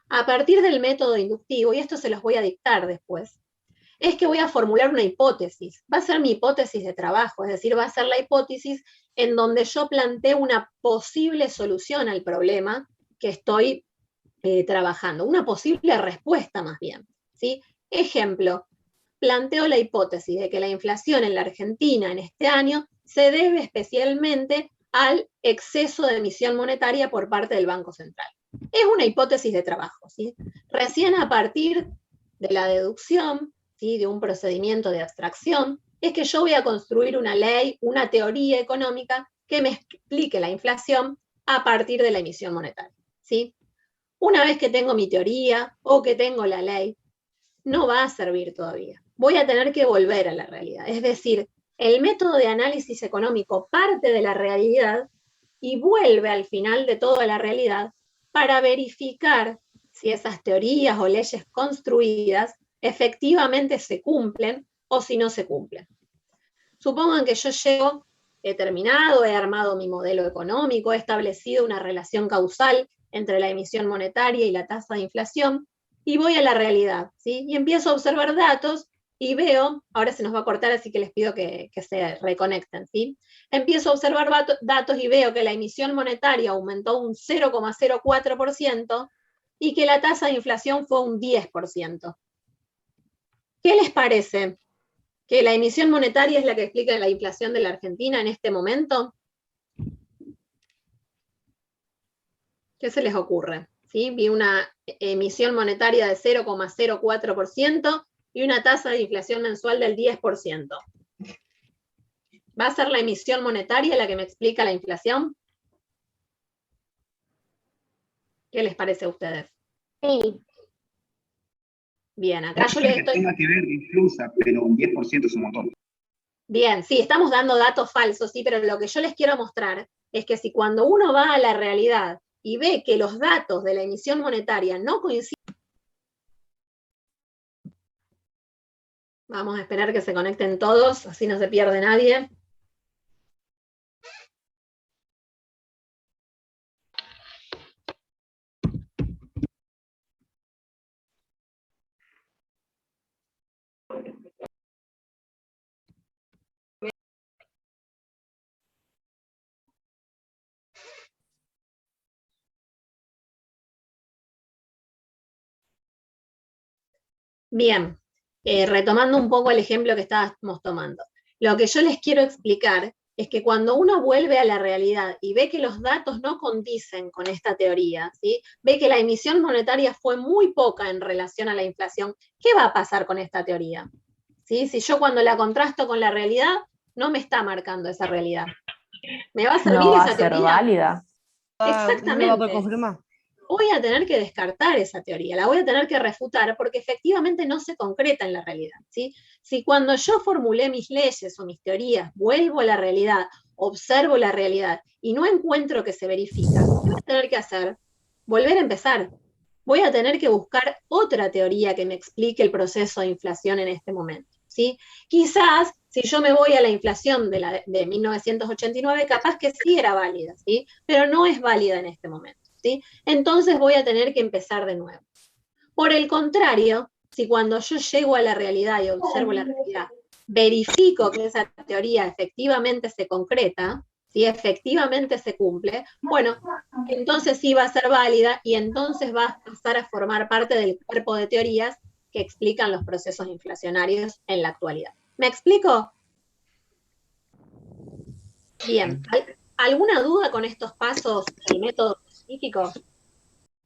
Speaker 1: A partir del método inductivo, y esto se los voy a dictar después, es que voy a formular una hipótesis. Va a ser mi hipótesis de trabajo, es decir, va a ser la hipótesis en donde yo planteo una posible solución al problema que estoy trabajando, una posible respuesta más bien, ¿sí? Ejemplo, planteo la hipótesis de que la inflación en la Argentina en este año se debe especialmente al exceso de emisión monetaria por parte del Banco Central. Es una hipótesis de trabajo, ¿sí? Recién a partir de la deducción, ¿sí?, de un procedimiento de abstracción, es que yo voy a construir una ley, una teoría económica que me explique la inflación a partir de la emisión monetaria, ¿sí? Una vez que tengo mi teoría o que tengo la ley, no va a servir todavía. Voy a tener que volver a la realidad. Es decir, el método de análisis económico parte de la realidad y vuelve al final de toda la realidad para verificar si esas teorías o leyes construidas efectivamente se cumplen o si no se cumplen. Supongan que yo llego, he terminado, he armado mi modelo económico, he establecido una relación causal entre la emisión monetaria y la tasa de inflación, y voy a la realidad, ¿sí? Y empiezo a observar datos y veo, ahora se nos va a cortar, así que les pido que se reconecten, ¿sí? Empiezo a observar datos y veo que la emisión monetaria aumentó un 0,04% y que la tasa de inflación fue un 10%. ¿Qué les parece? ¿Que la emisión monetaria es la que explica la inflación de la Argentina en este momento? ¿Qué se les ocurre? ¿Sí? Vi una emisión monetaria de 0,04% y una tasa de inflación mensual del 10%. ¿Va a ser la emisión monetaria la que me explica la inflación? ¿Qué les parece a ustedes?
Speaker 4: Sí.
Speaker 1: Bien, acá yo les estoy...
Speaker 7: Que tenga que ver influsa, pero un 10% es un montón.
Speaker 1: Bien, sí, estamos dando datos falsos, sí, pero lo que yo les quiero mostrar es que si cuando uno va a la realidad y ve que los datos de la emisión monetaria no coinciden... Vamos a esperar que se conecten todos, así no se pierde nadie. Bien, retomando un poco el ejemplo que estábamos tomando. Lo que yo les quiero explicar es que cuando uno vuelve a la realidad y ve que los datos no condicen con esta teoría, ¿sí?, ve que la emisión monetaria fue muy poca en relación a la inflación, ¿qué va a pasar con esta teoría? ¿Sí? Si yo cuando la contrasto con la realidad, no me está marcando esa realidad. ¿Me va a servir
Speaker 3: No va
Speaker 1: esa
Speaker 3: a ser
Speaker 1: teoría?
Speaker 3: válida.
Speaker 1: Exactamente.
Speaker 3: No va a poder confirmar.
Speaker 1: Voy a tener que descartar esa teoría, la voy a tener que refutar porque efectivamente no se concreta en la realidad, ¿sí? Si cuando yo formulé mis leyes o mis teorías, vuelvo a la realidad, observo la realidad y no encuentro que se verifica, ¿qué voy a tener que hacer? Volver a empezar. Voy a tener que buscar otra teoría que me explique el proceso de inflación en este momento, ¿sí? Quizás, si yo me voy a la inflación de 1989, capaz que sí era válida, ¿sí? Pero no es válida en este momento. ¿Sí? Entonces voy a tener que empezar de nuevo. Por el contrario, si cuando yo llego a la realidad y observo la realidad, verifico que esa teoría efectivamente se concreta, si efectivamente se cumple, bueno, entonces sí va a ser válida y entonces va a pasar a formar parte del cuerpo de teorías que explican los procesos inflacionarios en la actualidad. ¿Me explico? Bien. ¿Alguna duda con estos pasos del método científico?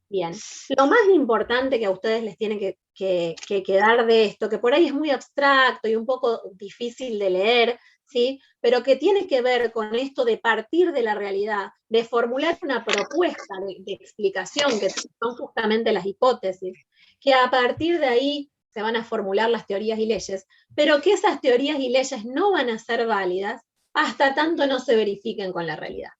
Speaker 1: Bien. Lo más importante que a ustedes les tiene que quedar de esto, que por ahí es muy abstracto y un poco difícil de leer, ¿sí? Pero que tiene que ver con esto de partir de la realidad, de formular una propuesta de explicación, que son justamente las hipótesis, que a partir de ahí se van a formular las teorías y leyes, pero que esas teorías y leyes no van a ser válidas hasta tanto no se verifiquen con la realidad.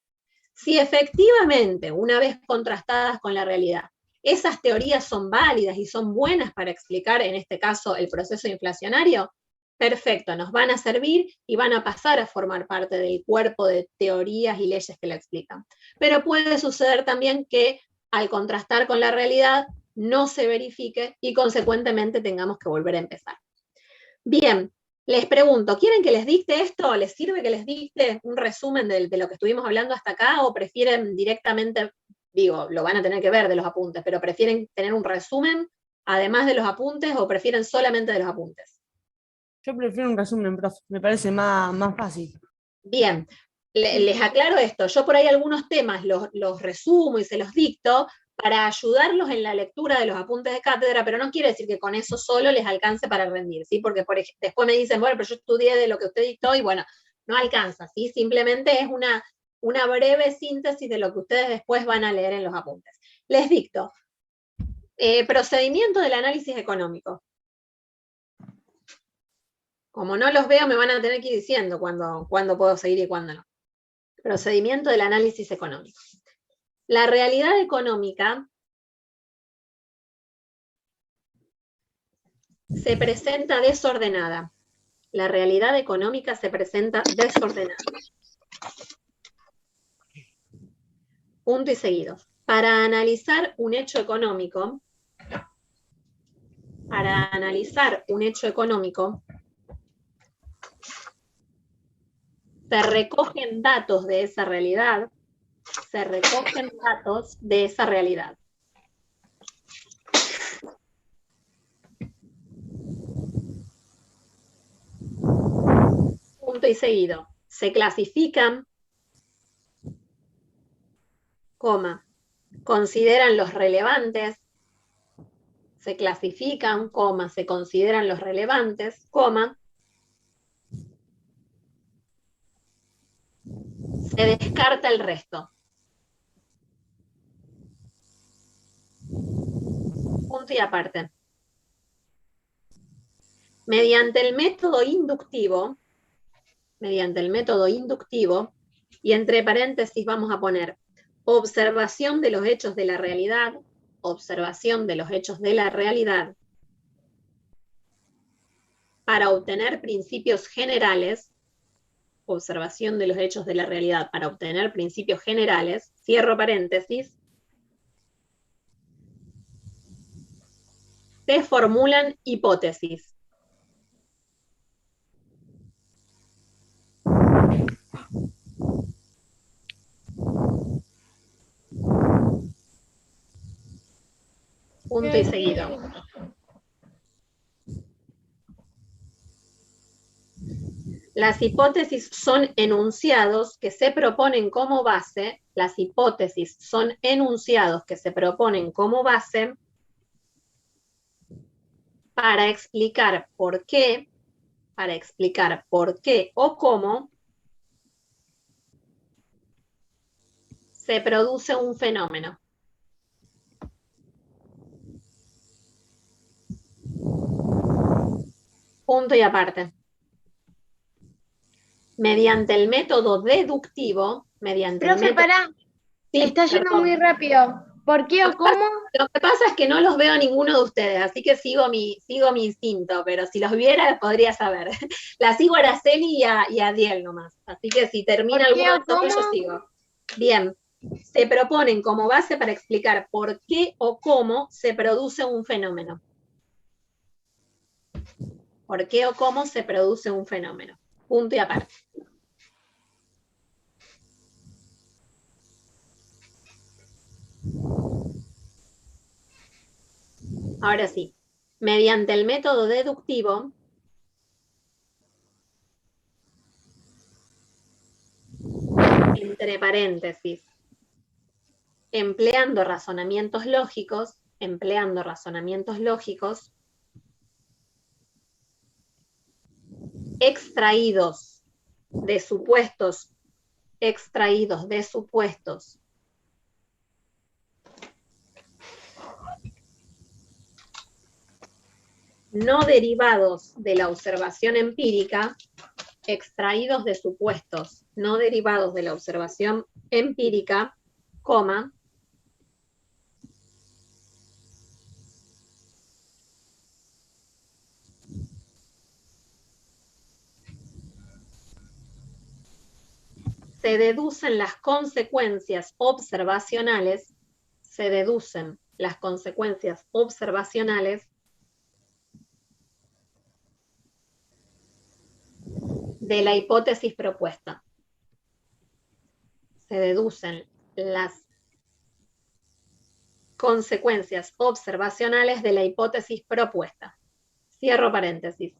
Speaker 1: Si efectivamente, una vez contrastadas con la realidad, esas teorías son válidas y son buenas para explicar, en este caso, el proceso inflacionario, perfecto, nos van a servir y van a pasar a formar parte del cuerpo de teorías y leyes que la explican. Pero puede suceder también que al contrastar con la realidad no se verifique y consecuentemente tengamos que volver a empezar. Bien, les pregunto, ¿quieren que les dicte esto? ¿Les sirve que les dicte un resumen de lo que estuvimos hablando hasta acá o prefieren directamente, digo, lo van a tener que ver de los apuntes, pero prefieren tener un resumen además de los apuntes o prefieren solamente de los apuntes?
Speaker 3: Yo prefiero un resumen, profe, me parece más fácil.
Speaker 1: Bien, les aclaro esto, yo por ahí algunos temas los resumo y se los dicto para ayudarlos en la lectura de los apuntes de cátedra, pero no quiere decir que con eso solo les alcance para rendir, ¿sí? Porque después me dicen, bueno, pero yo estudié de lo que usted dictó y bueno, no alcanza, ¿sí? Simplemente es una breve síntesis de lo que ustedes después van a leer en los apuntes. Les dicto, procedimiento del análisis económico. Como no los veo, me van a tener que ir diciendo cuándo puedo seguir y cuándo no. Procedimiento del análisis económico. La realidad económica se presenta desordenada. La realidad económica se presenta desordenada. Punto y seguido. Para analizar un hecho económico, se recogen datos de esa realidad, Punto y seguido. Se clasifican, coma, consideran los relevantes, se clasifican, coma, se consideran los relevantes, coma, se descarta el resto. Punto y aparte. Mediante el método inductivo, y entre paréntesis vamos a poner observación de los hechos de la realidad, para obtener principios generales, cierro paréntesis, se formulan hipótesis. Punto y seguido. Las hipótesis son enunciados que se proponen como base, para explicar por qué o cómo se produce un fenómeno. Punto y aparte. Mediante el método deductivo,
Speaker 4: Profe, pará,
Speaker 1: Sí,
Speaker 4: está yendo
Speaker 1: perdón.
Speaker 4: muy rápido. ¿Por qué o cómo?
Speaker 1: Lo que pasa es que no los veo a ninguno de ustedes, así que sigo mi instinto, pero si los viera podría saber. La sigo a Araceli y a Diel nomás, así que si termina
Speaker 4: ¿Por qué
Speaker 1: alguno de
Speaker 4: o
Speaker 1: estos, yo
Speaker 4: cómo?
Speaker 1: sigo. Bien, se proponen como base para explicar por qué o cómo se produce un fenómeno. ¿Por qué o cómo se produce un fenómeno? Punto y aparte. Ahora sí, mediante el método deductivo, entre paréntesis, empleando razonamientos lógicos, extraídos de supuestos extraídos de supuestos no derivados de la observación empírica, extraídos de supuestos no derivados de la observación empírica, coma, se deducen las consecuencias observacionales, se deducen las consecuencias observacionales de la hipótesis propuesta. Se deducen las consecuencias observacionales de la hipótesis propuesta. Cierro paréntesis.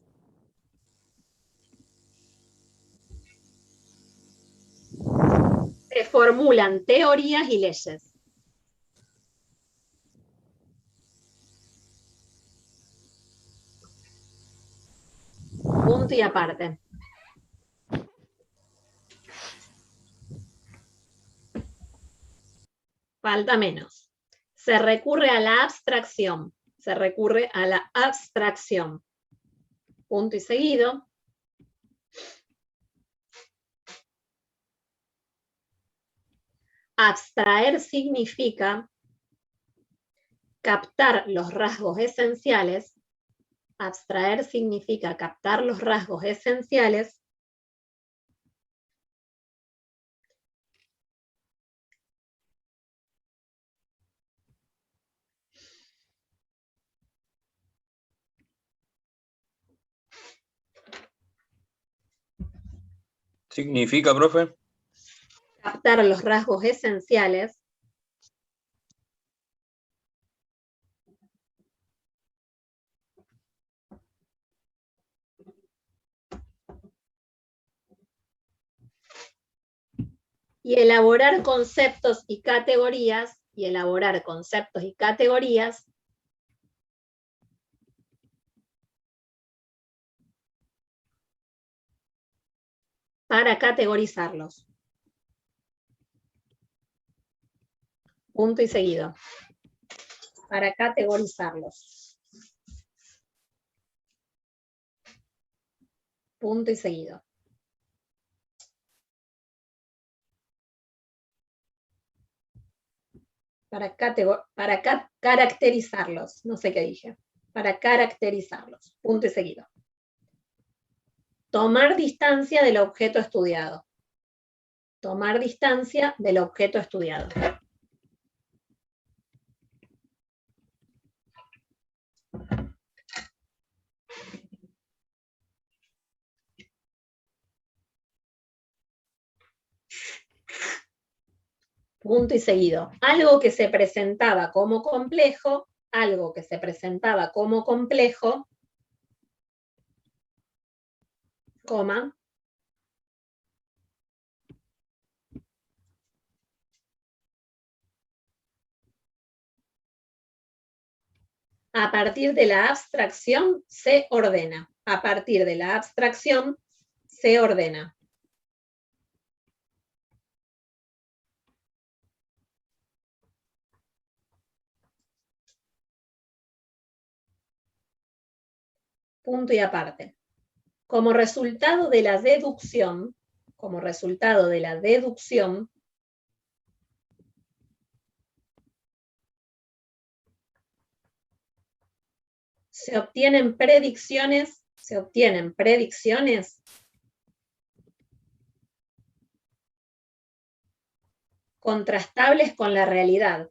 Speaker 1: Se formulan teorías y leyes. Punto y aparte. Falta menos. Se recurre a la abstracción. Se recurre a la abstracción. Punto y seguido. Abstraer significa captar los rasgos esenciales. Abstraer significa captar los rasgos esenciales
Speaker 8: ¿Significa, profe?
Speaker 1: Captar los rasgos esenciales y elaborar conceptos y categorías, para categorizarlos. Punto y seguido. Para categorizarlos. Punto y seguido. Para caracterizarlos. No sé qué dije. Para caracterizarlos. Punto y seguido. Tomar distancia del objeto estudiado. Tomar distancia del objeto estudiado. Punto y seguido. Algo que se presentaba como complejo, coma, a partir de la abstracción se ordena. A partir de la abstracción se ordena. Punto y aparte. Como resultado de la deducción, se obtienen predicciones contrastables con la realidad.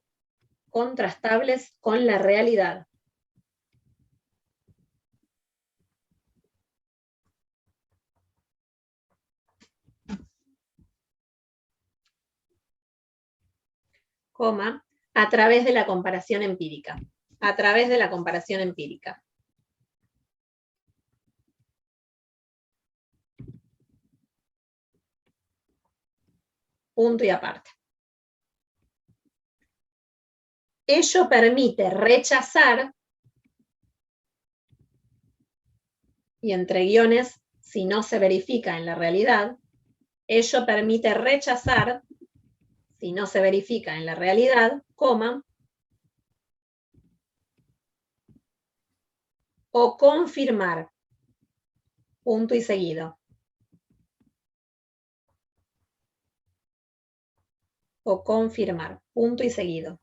Speaker 1: Coma, a través de la comparación empírica. Punto y aparte. Ello permite rechazar, y entre guiones, si no se verifica en la realidad, Ello permite rechazar, si no se verifica en la realidad, coma, o confirmar, punto y seguido. O confirmar, punto y seguido.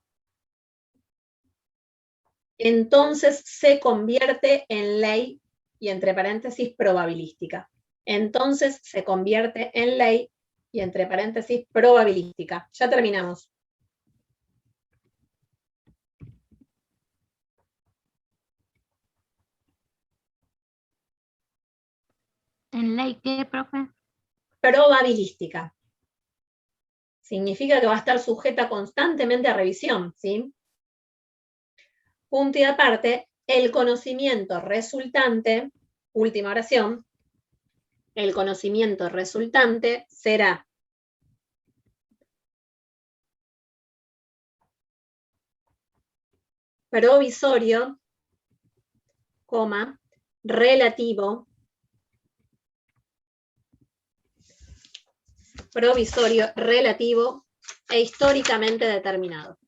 Speaker 1: Entonces se convierte en ley, y entre paréntesis, probabilística. Entonces se convierte en ley, y entre paréntesis, probabilística. Ya terminamos.
Speaker 4: ¿En ley qué, profe?
Speaker 1: Probabilística. Significa que va a estar sujeta constantemente a revisión, ¿sí? Punto y aparte, el conocimiento resultante, última oración, el conocimiento resultante será provisorio, coma, relativo, provisorio, relativo e históricamente determinado.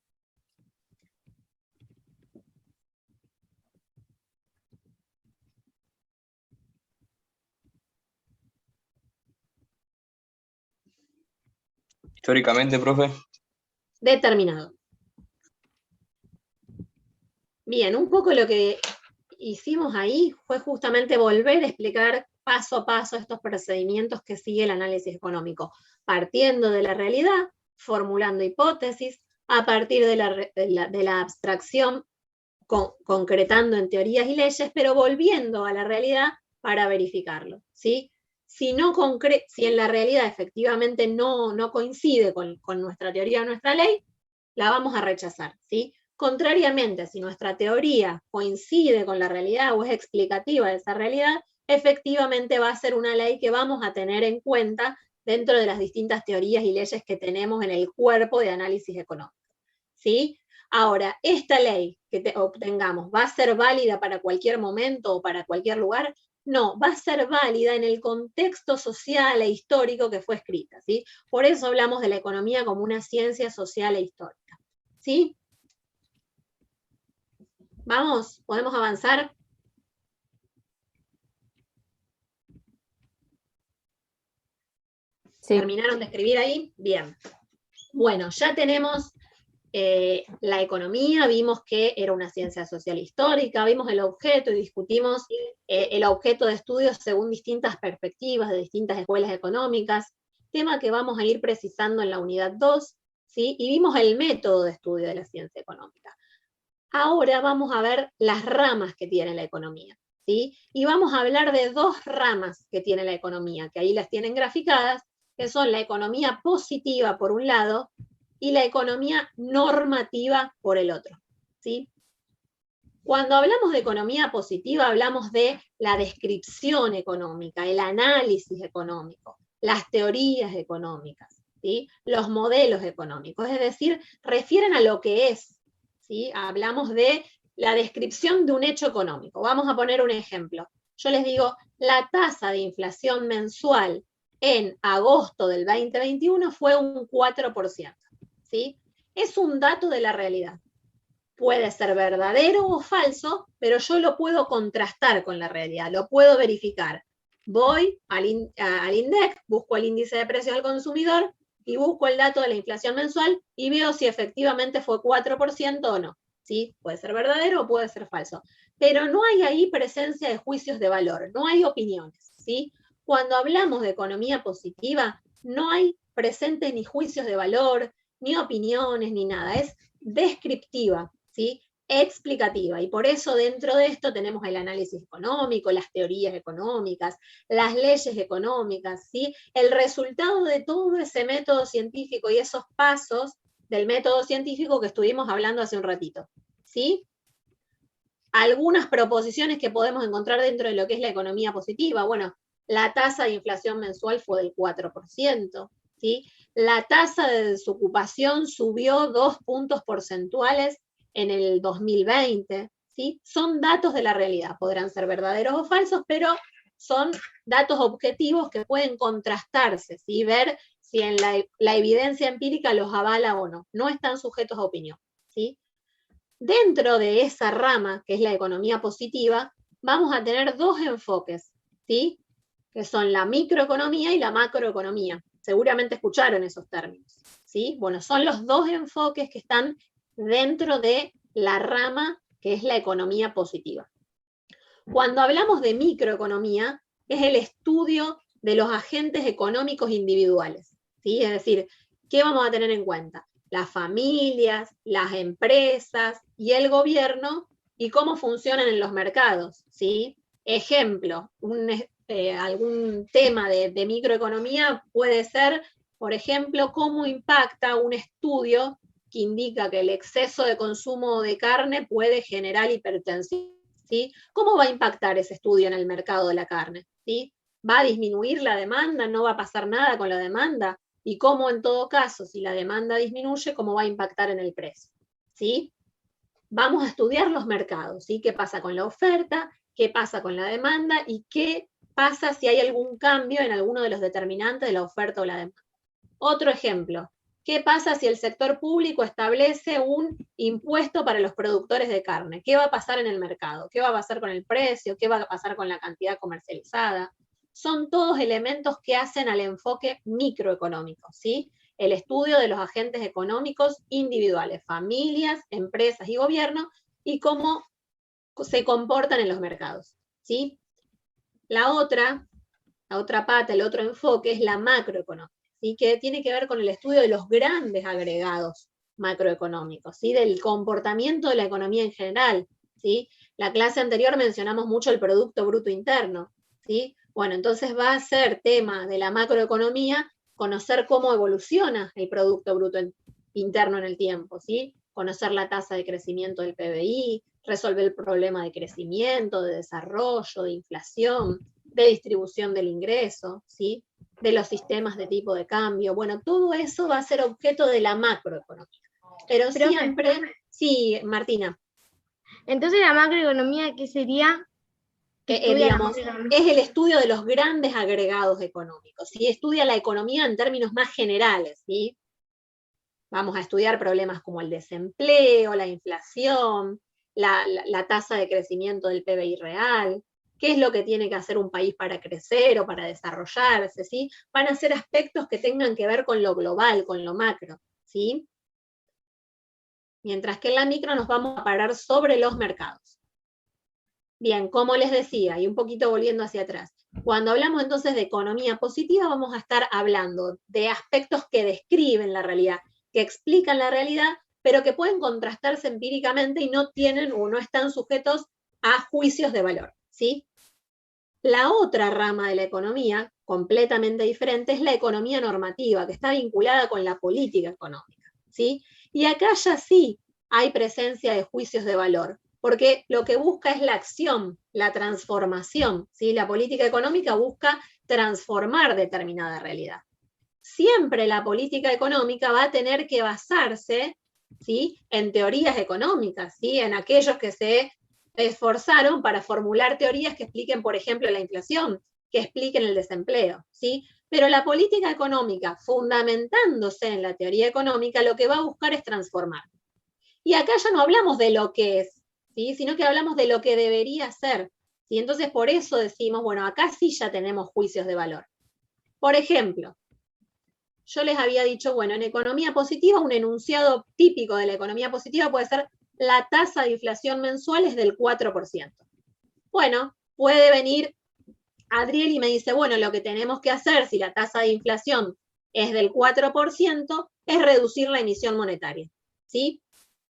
Speaker 8: Históricamente, profe.
Speaker 1: Determinado. Bien, un poco lo que hicimos ahí fue justamente volver a explicar paso a paso estos procedimientos que sigue el análisis económico, partiendo de la realidad, formulando hipótesis, a partir de la abstracción, concretando en teorías y leyes, pero volviendo a la realidad para verificarlo, ¿sí? Si en la realidad efectivamente no coincide con nuestra teoría o nuestra ley, la vamos a rechazar, ¿sí? Contrariamente, si nuestra teoría coincide con la realidad o es explicativa de esa realidad, efectivamente va a ser una ley que vamos a tener en cuenta dentro de las distintas teorías y leyes que tenemos en el cuerpo de análisis económico, ¿sí? Ahora, esta ley que obtengamos, ¿va a ser válida para cualquier momento o para cualquier lugar? No, va a ser válida en el contexto social e histórico que fue escrita, ¿sí? Por eso hablamos de la economía como una ciencia social e histórica, ¿sí? Vamos, ¿podemos avanzar?
Speaker 9: Sí.
Speaker 1: ¿Terminaron de escribir ahí? Bien. Bueno, ya tenemos la economía, vimos que era una ciencia social histórica, vimos el objeto y discutimos el objeto de estudio según distintas perspectivas de distintas escuelas económicas, tema que vamos a ir precisando en la unidad 2, ¿sí? Y vimos el método de estudio de la ciencia económica. Ahora vamos a ver las ramas que tiene la economía, ¿sí? Y vamos a hablar de dos ramas que tiene la economía, que ahí las tienen graficadas, que son la economía positiva por un lado y la economía normativa por el otro, ¿sí? Cuando hablamos de economía positiva, hablamos de la descripción económica, el análisis económico, las teorías económicas, ¿sí? Los modelos económicos, es decir, refieren a lo que es, ¿sí? Hablamos de la descripción de un hecho económico. Vamos a poner un ejemplo. Yo les digo, la tasa de inflación mensual en agosto del 2021 fue un 4%. ¿Sí? Es un dato de la realidad. Puede ser verdadero o falso, pero yo lo puedo contrastar con la realidad, lo puedo verificar. Voy al INDEC, busco el índice de precios al consumidor y busco el dato de la inflación mensual y veo si efectivamente fue 4% o no. ¿Sí? Puede ser verdadero o puede ser falso. Pero no hay ahí presencia de juicios de valor, no hay opiniones. ¿Sí? Cuando hablamos de economía positiva, no hay presentes ni juicios de valor, ni opiniones, ni nada, es descriptiva, ¿sí? Explicativa, y por eso dentro de esto tenemos el análisis económico, las teorías económicas, las leyes económicas, ¿sí? El resultado de todo ese método científico y esos pasos del método científico que estuvimos hablando hace un ratito, ¿sí? Algunas proposiciones que podemos encontrar dentro de lo que es la economía positiva, bueno, la tasa de inflación mensual fue del 4%, ¿sí? La tasa de desocupación subió 2 puntos porcentuales en el 2020, ¿sí? Son datos de la realidad, podrán ser verdaderos o falsos, pero son datos objetivos que pueden contrastarse, ¿sí? Ver si en la evidencia empírica los avala o no. No están sujetos a opinión, ¿sí? Dentro de esa rama, que es la economía positiva, vamos a tener dos enfoques, ¿sí? Que son la microeconomía y la macroeconomía. Seguramente escucharon esos términos, ¿sí? Bueno, son los dos enfoques que están dentro de la rama que es la economía positiva. Cuando hablamos de microeconomía, es el estudio de los agentes económicos individuales, ¿sí? Es decir, ¿qué vamos a tener en cuenta? Las familias, las empresas y el gobierno, y cómo funcionan en los mercados, ¿sí? Ejemplo, algún tema de microeconomía puede ser, por ejemplo, cómo impacta un estudio que indica que el exceso de consumo de carne puede generar hipertensión, ¿sí? ¿Cómo va a impactar ese estudio en el mercado de la carne? ¿Sí? ¿Va a disminuir la demanda? ¿No va a pasar nada con la demanda? Y cómo, en todo caso, si la demanda disminuye, cómo va a impactar en el precio, ¿sí? Vamos a estudiar los mercados, ¿sí? ¿Qué pasa con la oferta? ¿Qué pasa con la demanda? ¿Y qué pasa si hay algún cambio en alguno de los determinantes de la oferta o la demanda? Otro ejemplo, ¿qué pasa si el sector público establece un impuesto para los productores de carne? ¿Qué va a pasar en el mercado? ¿Qué va a pasar con el precio? ¿Qué va a pasar con la cantidad comercializada? Son todos elementos que hacen al enfoque microeconómico, ¿sí? El estudio de los agentes económicos individuales, familias, empresas y gobierno, y cómo se comportan en los mercados, ¿sí? La otra pata, el otro enfoque es la macroeconómica, ¿sí? Que tiene que ver con el estudio de los grandes agregados macroeconómicos, ¿sí? Del comportamiento de la economía en general, ¿sí? La clase anterior mencionamos mucho el Producto Bruto Interno, ¿sí? Bueno, entonces va a ser tema de la macroeconomía conocer cómo evoluciona el Producto Bruto Interno en el tiempo, ¿sí? Conocer la tasa de crecimiento del PBI, resolver el problema de crecimiento, de desarrollo, de inflación, de distribución del ingreso, ¿sí? De los sistemas de tipo de cambio. Bueno, todo eso va a ser objeto de la macroeconomía. Pero siempre... Sí, Martina.
Speaker 4: Entonces, ¿la macroeconomía qué sería?
Speaker 1: Digamos, es el estudio de los grandes agregados económicos, ¿sí? Estudia la economía en términos más generales, ¿sí? Vamos a estudiar problemas como el desempleo, la inflación, la tasa de crecimiento del PBI real, qué es lo que tiene que hacer un país para crecer o para desarrollarse, ¿sí? Van a ser aspectos que tengan que ver con lo global, con lo macro, ¿sí? Mientras que en la micro nos vamos a parar sobre los mercados. Bien, como les decía, y un poquito volviendo hacia atrás, cuando hablamos entonces de economía positiva, vamos a estar hablando de aspectos que describen la realidad, que explican la realidad, pero que pueden contrastarse empíricamente y no tienen o no están sujetos a juicios de valor, ¿sí? La otra rama de la economía, completamente diferente, es la economía normativa, que está vinculada con la política económica, ¿sí? Y acá ya sí hay presencia de juicios de valor, porque lo que busca es la acción, la transformación, ¿sí? La política económica busca transformar determinada realidad. Siempre la política económica va a tener que basarse, ¿sí? En teorías económicas, ¿sí? En aquellos que se esforzaron para formular teorías que expliquen, por ejemplo, la inflación, que expliquen el desempleo, ¿sí? Pero la política económica, fundamentándose en la teoría económica, lo que va a buscar es transformar. Y acá ya no hablamos de lo que es, ¿sí? Sino que hablamos de lo que debería ser, ¿sí? Entonces por eso decimos, bueno, acá sí ya tenemos juicios de valor. Por ejemplo, yo les había dicho, bueno, en economía positiva, un enunciado típico de la economía positiva puede ser la tasa de inflación mensual es del 4%. Bueno, puede venir Adriel y me dice, bueno, lo que tenemos que hacer si la tasa de inflación es del 4% es reducir la emisión monetaria, ¿sí?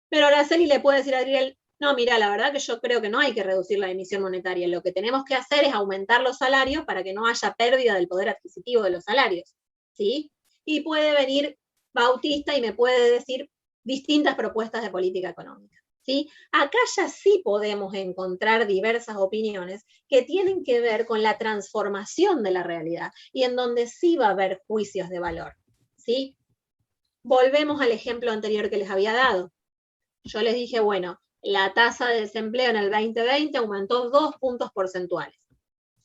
Speaker 1: Pero Araceli le puede decir a Adriel, no, mira, la verdad que yo creo que no hay que reducir la emisión monetaria, lo que tenemos que hacer es aumentar los salarios para que no haya pérdida del poder adquisitivo de los salarios, ¿sí? Y puede venir Bautista y me puede decir distintas propuestas de política económica, ¿sí? Acá ya sí podemos encontrar diversas opiniones que tienen que ver con la transformación de la realidad y en donde sí va a haber juicios de valor, ¿sí? Volvemos al ejemplo anterior que les había dado. Yo les dije, bueno, la tasa de desempleo en el 2020 aumentó 2 puntos porcentuales.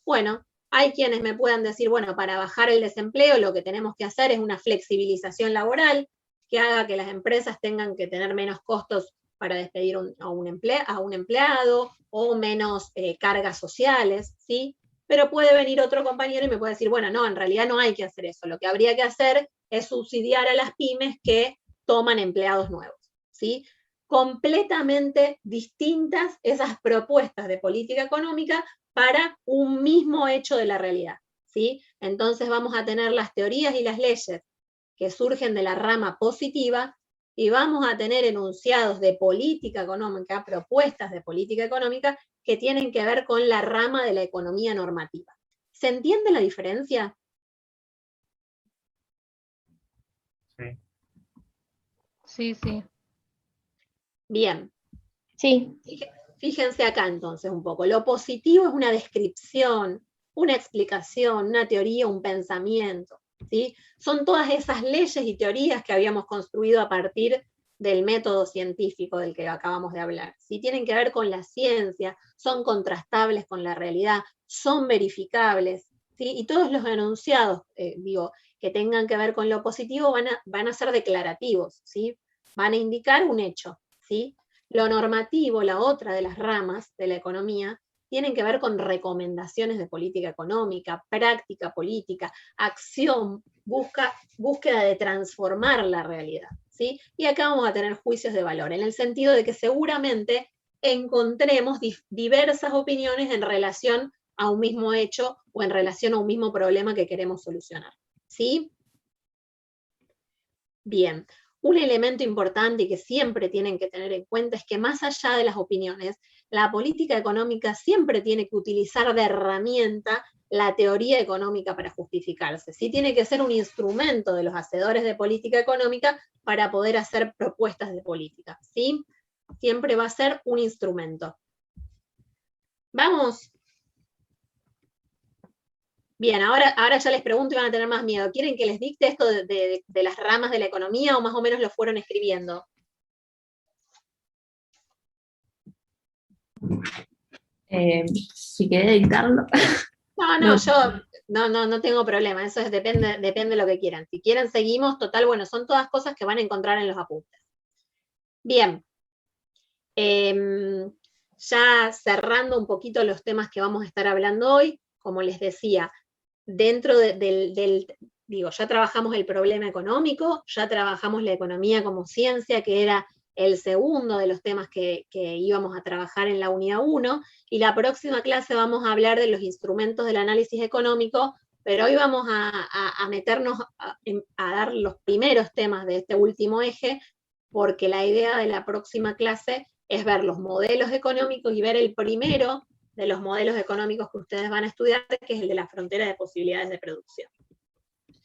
Speaker 1: Bueno, Hay quienes me puedan decir, bueno, para bajar el desempleo lo que tenemos que hacer es una flexibilización laboral que haga que las empresas tengan que tener menos costos para despedir a un empleado o menos cargas sociales, ¿sí? Pero puede venir otro compañero y me puede decir, bueno, no, en realidad no hay que hacer eso. Lo que habría que hacer es subsidiar a las pymes que toman empleados nuevos, ¿sí? Completamente distintas esas propuestas de política económica para un mismo hecho de la realidad, ¿sí? Entonces vamos a tener las teorías y las leyes que surgen de la rama positiva y vamos a tener enunciados de política económica, propuestas de política económica que tienen que ver con la rama de la economía normativa. ¿Se entiende la diferencia?
Speaker 9: Sí, sí.
Speaker 1: Bien.
Speaker 4: Sí.
Speaker 1: Fíjense acá entonces un poco. Lo positivo es una descripción, una explicación, una teoría, un pensamiento, ¿sí? Son todas esas leyes y teorías que habíamos construido a partir del método científico del que acabamos de hablar, ¿sí? Tienen que ver con la ciencia, son contrastables con la realidad, son verificables, ¿sí? Y todos los enunciados, que tengan que ver con lo positivo van a ser declarativos, ¿sí? Van a indicar un hecho, ¿sí? Lo normativo, la otra de las ramas de la economía, tienen que ver con recomendaciones de política económica, práctica política, acción, búsqueda de transformar la realidad, ¿sí? Y acá vamos a tener juicios de valor, en el sentido de que seguramente encontremos diversas opiniones en relación a un mismo hecho o en relación a un mismo problema que queremos solucionar, ¿sí? Bien. Un elemento importante y que siempre tienen que tener en cuenta es que más allá de las opiniones, la política económica siempre tiene que utilizar de herramienta la teoría económica para justificarse. Sí tiene que ser un instrumento de los hacedores de política económica para poder hacer propuestas de política, ¿sí? Siempre va a ser un instrumento. Vamos. Bien, ahora ya les pregunto y van a tener más miedo. ¿Quieren que les dicte esto de las ramas de la economía o más o menos lo fueron escribiendo?
Speaker 3: Si querés dictarlo.
Speaker 1: No, yo no tengo problema, eso depende de lo que quieran. Si quieren seguimos, total, bueno, son todas cosas que van a encontrar en los apuntes. Bien. Ya cerrando un poquito los temas que vamos a estar hablando hoy, como les decía, dentro ya trabajamos el problema económico, ya trabajamos la economía como ciencia, que era el segundo de los temas que íbamos a trabajar en la unidad 1, y la próxima clase vamos a hablar de los instrumentos del análisis económico, pero hoy vamos a meternos a dar los primeros temas de este último eje, porque la idea de la próxima clase es ver los modelos económicos y ver el primero de los modelos económicos que ustedes van a estudiar, que es el de la frontera de posibilidades de producción.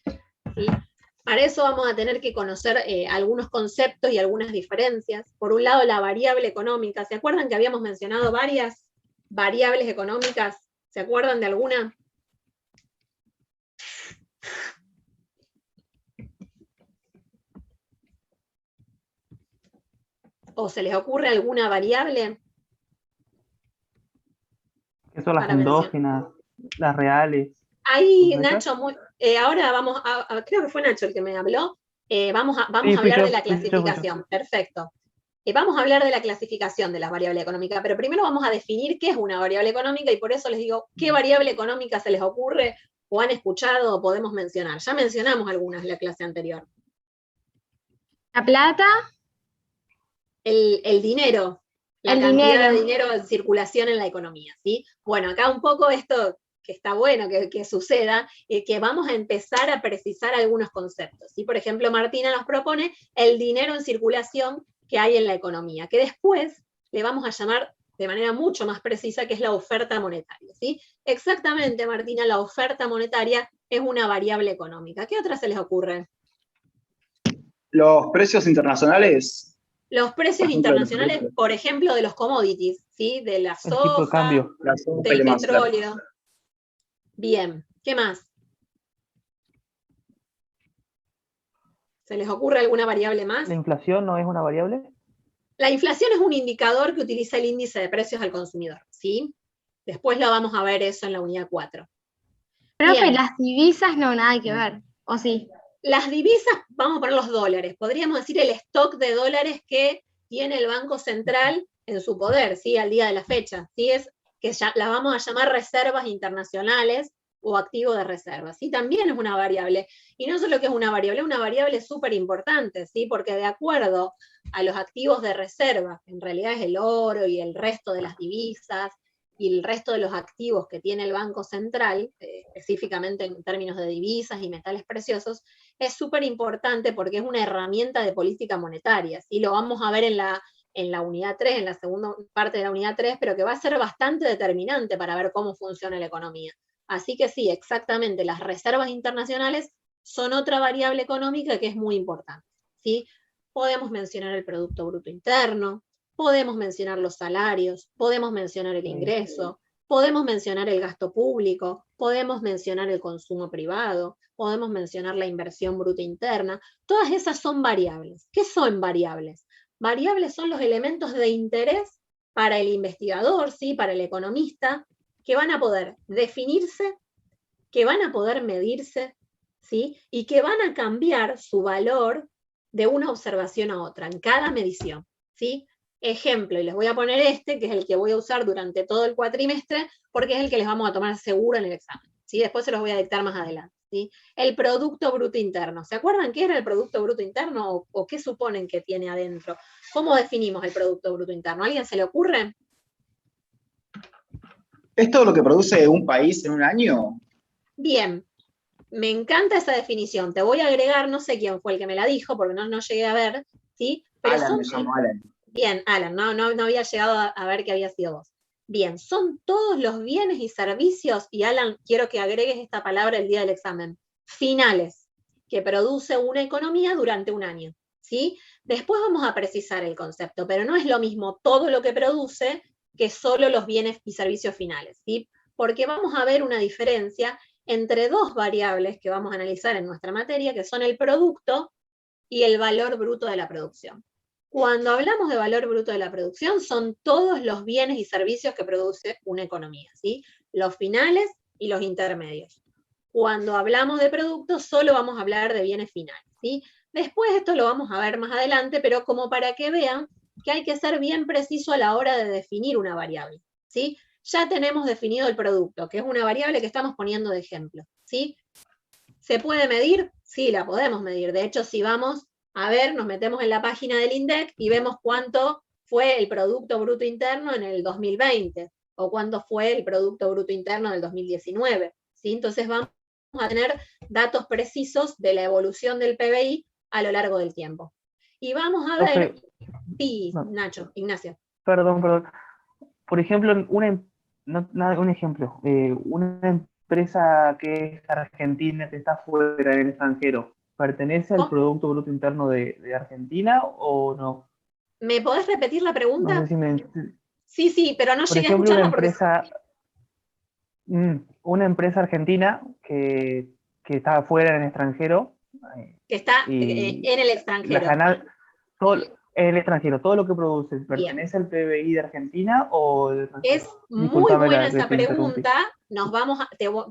Speaker 1: ¿Sí? Para eso vamos a tener que conocer algunos conceptos y algunas diferencias. Por un lado, la variable económica. ¿Se acuerdan que habíamos mencionado varias variables económicas? ¿Se acuerdan de alguna? ¿O se les ocurre alguna variable?
Speaker 10: ¿Qué son las endógenas, las reales?
Speaker 1: Ahí, Nacho, ahora vamos creo que fue Nacho el que me habló, vamos a hablar de la clasificación, perfecto. Vamos a hablar de la clasificación de las variables económicas, pero primero vamos a definir qué es una variable económica y por eso les digo, ¿qué variable económica se les ocurre o han escuchado o podemos mencionar? Ya mencionamos algunas en la clase anterior.
Speaker 4: La plata.
Speaker 1: El dinero. La cantidad de dinero en circulación en la economía, ¿sí? Bueno, acá un poco esto que está bueno que suceda, que vamos a empezar a precisar algunos conceptos, ¿sí? Por ejemplo, Martina nos propone el dinero en circulación que hay en la economía, que después le vamos a llamar de manera mucho más precisa, que es la oferta monetaria, ¿sí? Exactamente, Martina, la oferta monetaria es una variable económica. ¿Qué otras se les ocurre?
Speaker 6: Los precios internacionales.
Speaker 1: Los precios internacionales, por ejemplo, de los commodities, ¿sí? De la soja, del petróleo. Bien, ¿qué más? ¿Se les ocurre alguna variable más?
Speaker 10: ¿La inflación no es una variable?
Speaker 1: La inflación es un indicador que utiliza el índice de precios al consumidor, ¿sí? Después lo vamos a ver eso en la unidad 4.
Speaker 4: Profe,
Speaker 1: Bien.
Speaker 4: las divisas no, nada que ver, ¿o sí?
Speaker 1: Las divisas, vamos a poner los dólares, podríamos decir el stock de dólares que tiene el Banco Central en su poder, ¿sí? Al día de la fecha, ¿sí? Es que ya la vamos a llamar reservas internacionales o activo de reservas, ¿sí? También es una variable, y no solo que es una variable súper importante, ¿sí? Porque de acuerdo a los activos de reserva, en realidad es el oro y el resto de las divisas, y el resto de los activos que tiene el Banco Central, específicamente en términos de divisas y metales preciosos, es súper importante porque es una herramienta de política monetaria, ¿sí? Lo vamos a ver en la unidad 3, en la segunda parte de la unidad 3, pero que va a ser bastante determinante para ver cómo funciona la economía. Así que sí, exactamente, las reservas internacionales son otra variable económica que es muy importante, ¿sí? Podemos mencionar el Producto Bruto Interno, podemos mencionar los salarios, podemos mencionar el ingreso, podemos mencionar el gasto público, podemos mencionar el consumo privado, podemos mencionar la inversión bruta interna. Todas esas son variables. ¿Qué son variables? Variables son los elementos de interés para el investigador, ¿sí? Para el economista, que van a poder definirse, que van a poder medirse, ¿sí? Y que van a cambiar su valor de una observación a otra, en cada medición, ¿sí? Ejemplo, y les voy a poner este, que es el que voy a usar durante todo el cuatrimestre, porque es el que les vamos a tomar seguro en el examen, ¿sí? Después se los voy a dictar más adelante, ¿sí? El Producto Bruto Interno. ¿Se acuerdan qué era el Producto Bruto Interno o qué suponen que tiene adentro? ¿Cómo definimos el Producto Bruto Interno? ¿A alguien se le ocurre?
Speaker 7: ¿Es todo lo que produce un país en un año?
Speaker 1: Bien, me encanta esa definición. Te voy a agregar, no sé quién fue el que me la dijo, porque no llegué a ver, ¿sí? Pero
Speaker 7: Alan, me llamo Alan.
Speaker 1: Bien, Alan, no había llegado a ver que había sido vos. Bien, son todos los bienes y servicios, y Alan, quiero que agregues esta palabra el día del examen, finales, que produce una economía durante un año, ¿sí? Después vamos a precisar el concepto, pero no es lo mismo todo lo que produce que solo los bienes y servicios finales, ¿sí? Porque vamos a ver una diferencia entre dos variables que vamos a analizar en nuestra materia, que son el producto y el valor bruto de la producción. Cuando hablamos de valor bruto de la producción, son todos los bienes y servicios que produce una economía, ¿sí? Los finales y los intermedios. Cuando hablamos de productos, solo vamos a hablar de bienes finales, ¿sí? Después esto lo vamos a ver más adelante, pero como para que vean que hay que ser bien preciso a la hora de definir una variable, ¿sí? Ya tenemos definido el producto, que es una variable que estamos poniendo de ejemplo, ¿sí? ¿Se puede medir? Sí, la podemos medir. De hecho, si vamos a ver, nos metemos en la página del INDEC y vemos cuánto fue el Producto Bruto Interno en el 2020, o cuánto fue el Producto Bruto Interno del 2019, ¿sí? Entonces vamos a tener datos precisos de la evolución del PBI a lo largo del tiempo. Y vamos a ver... Sí, Nacho, Ignacio.
Speaker 10: Perdón. Por ejemplo, un ejemplo, una empresa que es argentina, que está fuera del extranjero, ¿pertenece al Producto Bruto Interno de Argentina o no?
Speaker 1: ¿Me podés repetir la pregunta?
Speaker 10: No sé si
Speaker 1: Sí, pero no
Speaker 10: por
Speaker 1: llegué
Speaker 10: ejemplo,
Speaker 1: a escucharla.
Speaker 10: una empresa argentina que está fuera en el extranjero.
Speaker 1: Que está en el extranjero.
Speaker 10: En el extranjero, todo lo que produce, ¿pertenece al PBI de Argentina o del extranjero?
Speaker 1: Es muy buena esa pregunta.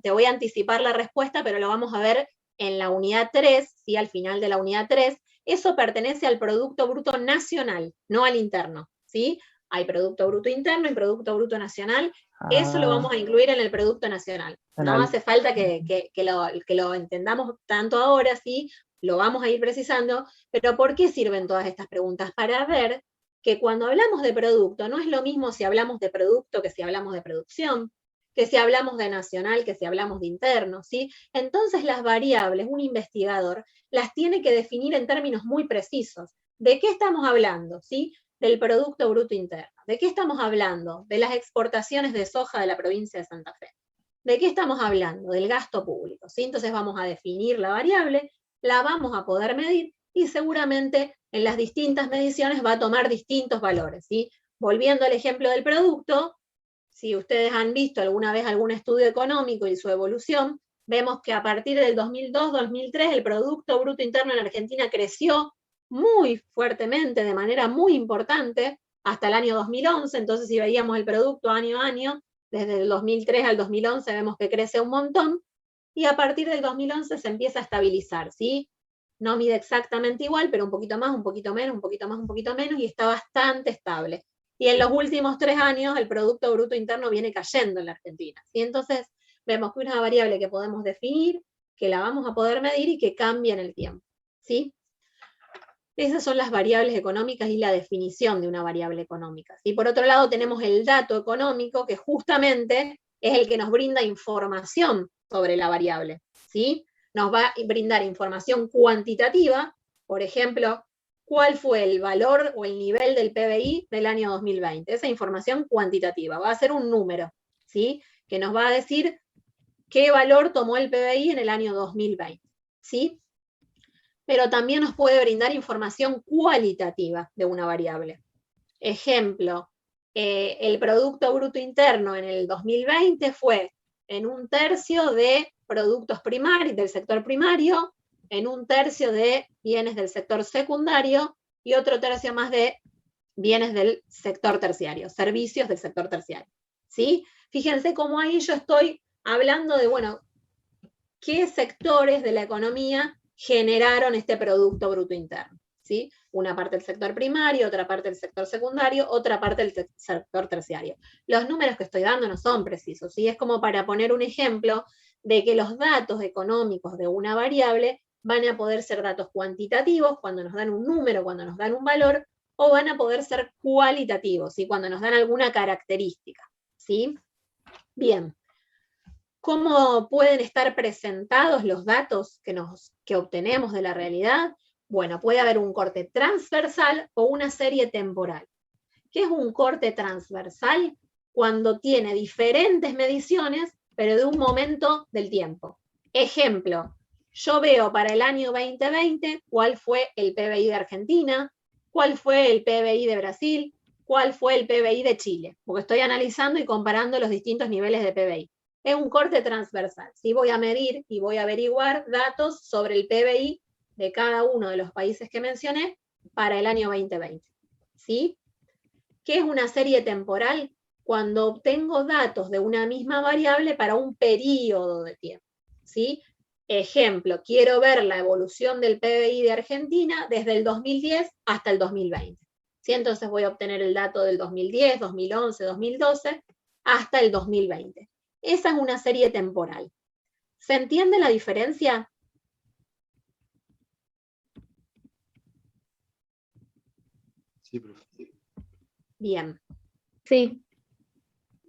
Speaker 1: Te voy a anticipar la respuesta, pero lo vamos a ver en la unidad 3, ¿sí? Al final de la unidad 3. Eso pertenece al Producto Bruto Nacional, no al interno, ¿sí? Hay Producto Bruto Interno y Producto Bruto Nacional. Eso lo vamos a incluir en el Producto Nacional. No hace falta que lo entendamos tanto ahora, ¿sí? Lo vamos a ir precisando, pero ¿por qué sirven todas estas preguntas? Para ver que cuando hablamos de producto, no es lo mismo si hablamos de producto que si hablamos de producción, que si hablamos de nacional, que si hablamos de interno, ¿sí? Entonces las variables, un investigador, las tiene que definir en términos muy precisos. ¿De qué estamos hablando? ¿Sí? Del Producto Bruto Interno. ¿De qué estamos hablando? De las exportaciones de soja de la provincia de Santa Fe. ¿De qué estamos hablando? Del gasto público, ¿sí? Entonces vamos a definir la variable, la vamos a poder medir y seguramente en las distintas mediciones va a tomar distintos valores, ¿sí? Volviendo al ejemplo del producto, si ustedes han visto alguna vez algún estudio económico y su evolución, vemos que a partir del 2002-2003 el Producto Bruto Interno en Argentina creció muy fuertemente, de manera muy importante, hasta el año 2011, entonces si veíamos el producto año a año, desde el 2003 al 2011 vemos que crece un montón, y a partir del 2011 se empieza a estabilizar, ¿sí? No mide exactamente igual, pero un poquito más, un poquito menos, un poquito más, un poquito menos, y está bastante estable. Y en los últimos 3 años el Producto Bruto Interno viene cayendo en la Argentina, ¿sí? Entonces vemos que una variable que podemos definir, que la vamos a poder medir y que cambia en el tiempo, ¿sí? Esas son las variables económicas y la definición de una variable económica. Y por otro lado tenemos el dato económico, que justamente es el que nos brinda información sobre la variable, ¿sí? Nos va a brindar información cuantitativa, por ejemplo, cuál fue el valor o el nivel del PBI del año 2020. Esa información cuantitativa va a ser un número, ¿sí? Que nos va a decir qué valor tomó el PBI en el año 2020, ¿sí? Pero también nos puede brindar información cualitativa de una variable. Ejemplo, el Producto Bruto Interno en el 2020 fue en 1/3 de productos primarios, del sector primario, en 1/3 de bienes del sector secundario y otro tercio más de bienes del sector terciario, servicios del sector terciario, ¿sí? Fíjense cómo ahí yo estoy hablando de, bueno, qué sectores de la economía generaron este Producto Bruto Interno, ¿sí? Una parte del sector primario, otra parte del sector secundario, otra parte del sector terciario. Los números que estoy dando no son precisos, ¿sí? Es como para poner un ejemplo de que los datos económicos de una variable van a poder ser datos cuantitativos, cuando nos dan un número, cuando nos dan un valor, o van a poder ser cualitativos, ¿sí? Cuando nos dan alguna característica, ¿sí? Bien. ¿Cómo pueden estar presentados los datos que obtenemos de la realidad? Bueno, puede haber un corte transversal o una serie temporal. ¿Qué es un corte transversal? Cuando tiene diferentes mediciones, pero de un momento del tiempo. Ejemplo, yo veo para el año 2020 cuál fue el PBI de Argentina, cuál fue el PBI de Brasil, cuál fue el PBI de Chile, porque estoy analizando y comparando los distintos niveles de PBI. Es un corte transversal, ¿sí? Voy a medir y voy a averiguar datos sobre el PBI de cada uno de los países que mencioné para el año 2020, ¿sí? ¿Qué es una serie temporal? Cuando obtengo datos de una misma variable para un periodo de tiempo, ¿sí? Ejemplo, quiero ver la evolución del PBI de Argentina desde el 2010 hasta el 2020, ¿sí? Entonces voy a obtener el dato del 2010, 2011, 2012 hasta el 2020. Esa es una serie temporal. ¿Se entiende la diferencia?
Speaker 8: Sí, profe.
Speaker 1: Bien.
Speaker 4: Sí.